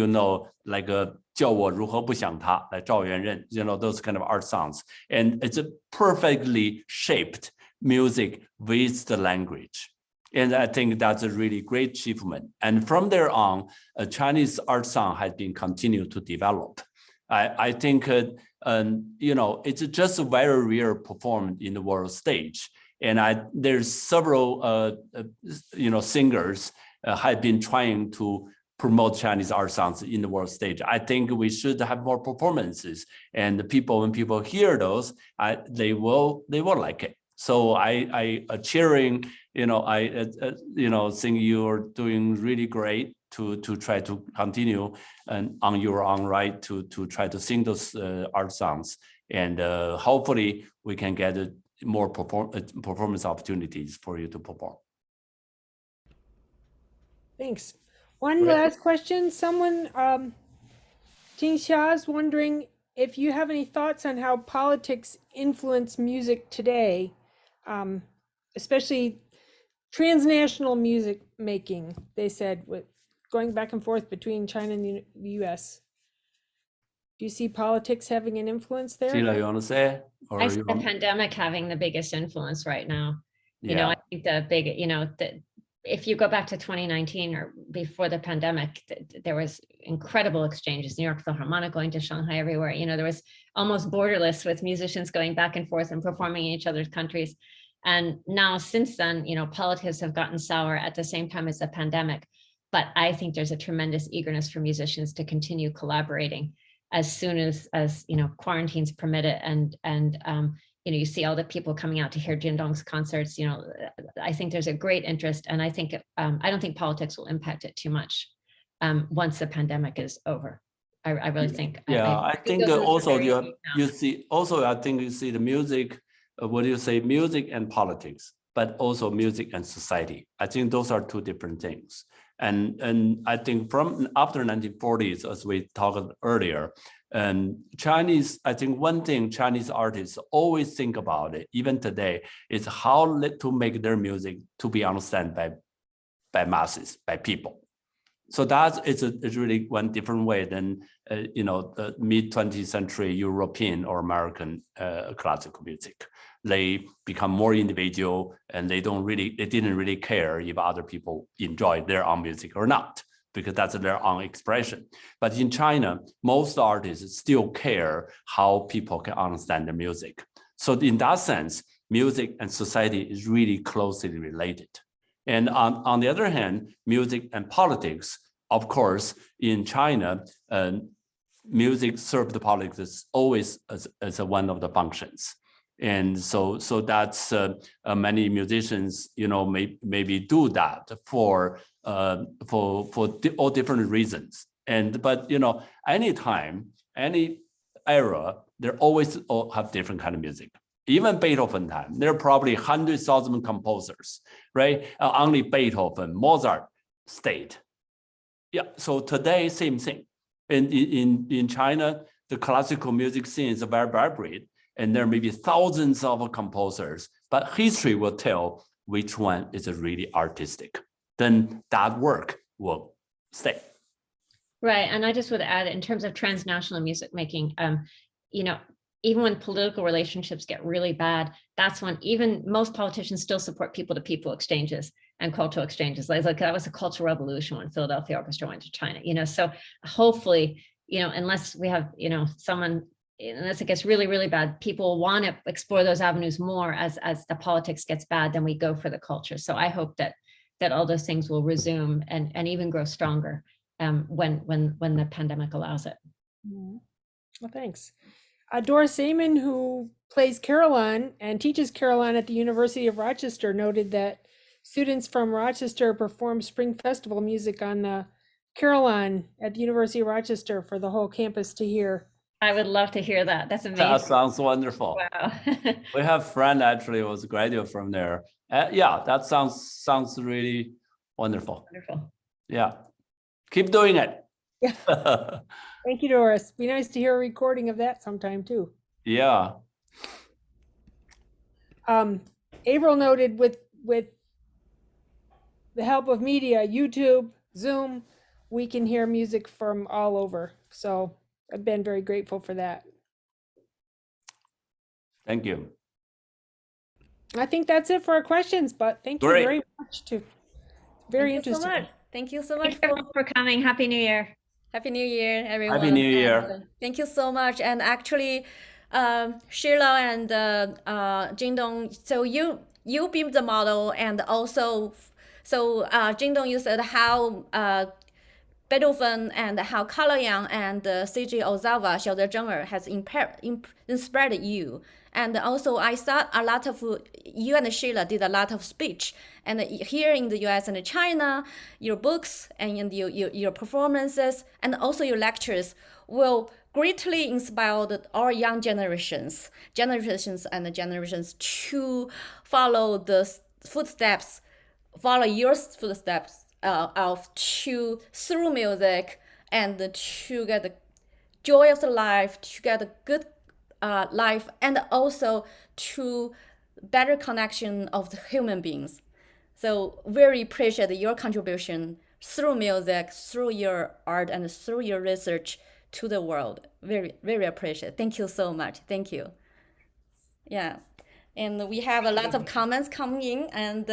like a 叫我如何不想他 like 赵元任 those kind of art songs, and it's a perfectly shaped music with the language, and I think that's a really great achievement. And from there on, a Chinese art song has been continued to develop. I think it's just very rare performed in the world stage. And there's several singers have been trying to promote Chinese art songs in the world stage. I think we should have more performances, and when people hear those, they will like it. So I cheering, think you're doing really great to try to continue and on your own right to try to sing those art songs, and hopefully we can get more performance opportunities for you to perform. Thanks. One last question. Someone, Jingxia is wondering if you have any thoughts on how politics influence music today, especially transnational music making, they said, with going back and forth between China and the US. Do you see politics having an influence there? Sheila, you want to say? I see the pandemic having the biggest influence right now. You know, I think if you go back to 2019 or before the pandemic, there was incredible exchanges. New York Philharmonic going to Shanghai, everywhere. There was almost borderless with musicians going back and forth and performing in each other's countries. And now since then, politics have gotten sour at the same time as the pandemic. But I think there's a tremendous eagerness for musicians to continue collaborating as soon as quarantines permit it. And you see all the people coming out to hear Jindong's concerts. I think there's a great interest, and I think I don't think politics will impact it too much once the pandemic is over. I really think. Yeah, I think also you see. Also, I think you see the music. What do you say? Music and politics, but also music and society. I think those are two different things. And I think from after 1940s, as we talked earlier, and Chinese, I think one thing Chinese artists always think about it, even today, is how to make their music to be understood by masses, by people. So it's really one different way than the mid 20th century European or American classical music. They become more individual, and they didn't really care if other people enjoy their own music or not, because that's their own expression. But in China, most artists still care how people can understand the music. So in that sense, music and society is really closely related. And on the other hand, music and politics, of course, in China, music served the politics as always as one of the functions. And so that's many musicians, maybe do that for all different reasons. But anytime, any era, they always all have different kind of music. Even Beethoven time, there are probably 100,000 composers, right? Only Beethoven, Mozart stayed. Yeah. So today, same thing. In China, the classical music scene is very vibrant. And there may be thousands of composers, but history will tell which one is really artistic. Then that work will stay. Right, and I just would add, in terms of transnational music making, even when political relationships get really bad, that's when even most politicians still support people-to-people exchanges and cultural exchanges. Like that was a cultural revolution when Philadelphia Orchestra went to China. So hopefully, unless we have, unless it gets really, really bad, people want to explore those avenues more. As the politics gets bad, then we go for the culture. So I hope that all those things will resume and even grow stronger when the pandemic allows it. Well, thanks. Doris Amon, who plays Caroline and teaches Caroline at the University of Rochester, noted that students from Rochester perform Spring Festival music on the Caroline at the University of Rochester for the whole campus to hear. I would love to hear that. That's amazing. That sounds wonderful. Wow. We have a friend actually was a graduate from there. Yeah, that sounds really wonderful. Wonderful. Yeah, keep doing it. Yeah. Thank you, Doris. Be nice to hear a recording of that sometime too. Yeah. Avril noted with the help of media, YouTube, Zoom, we can hear music from all over. So I've been very grateful for that. Thank you. I think that's it for our questions, but thank you very much. Very interesting. Thank you so much for coming. Happy New Year. Happy New Year, everyone. Happy New Year. Thank you so much. And actually, Sheila and Jindong, so you be the model, and also, so Jindong, you said how Beethoven and how Kaloyan and C.J. Ozawa, Xiao Zhenger has inspired you. And also I saw a lot of, you and Sheila did a lot of speech. And here in the US and China, your books and your performances and also your lectures will greatly inspire our young generations to follow the footsteps, follow your footsteps through music and to get the joy of the life, to get a good life, and also to better connection of the human beings. So very appreciate your contribution through music, through your art, and through your research to the world. Very, very appreciate. Thank you so much. Thank you. Yeah. And we have a lot of comments coming in, and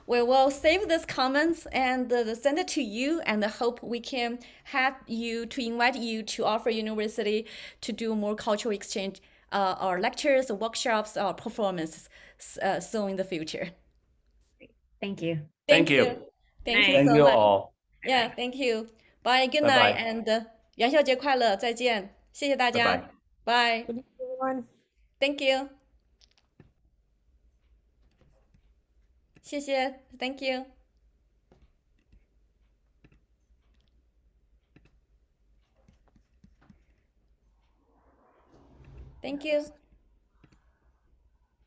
we will save these comments and send it to you, and I hope we can have you to invite you to Alfred University to do more cultural exchange or lectures, workshops, or performances soon in the future. Thank you. Thank you so much. All. Yeah, thank you. Bye. Good night. And 元宵节快乐，再见，谢谢大家。Bye. Good night, everyone. Thank you. 谢谢 ，Thank you. Thank you.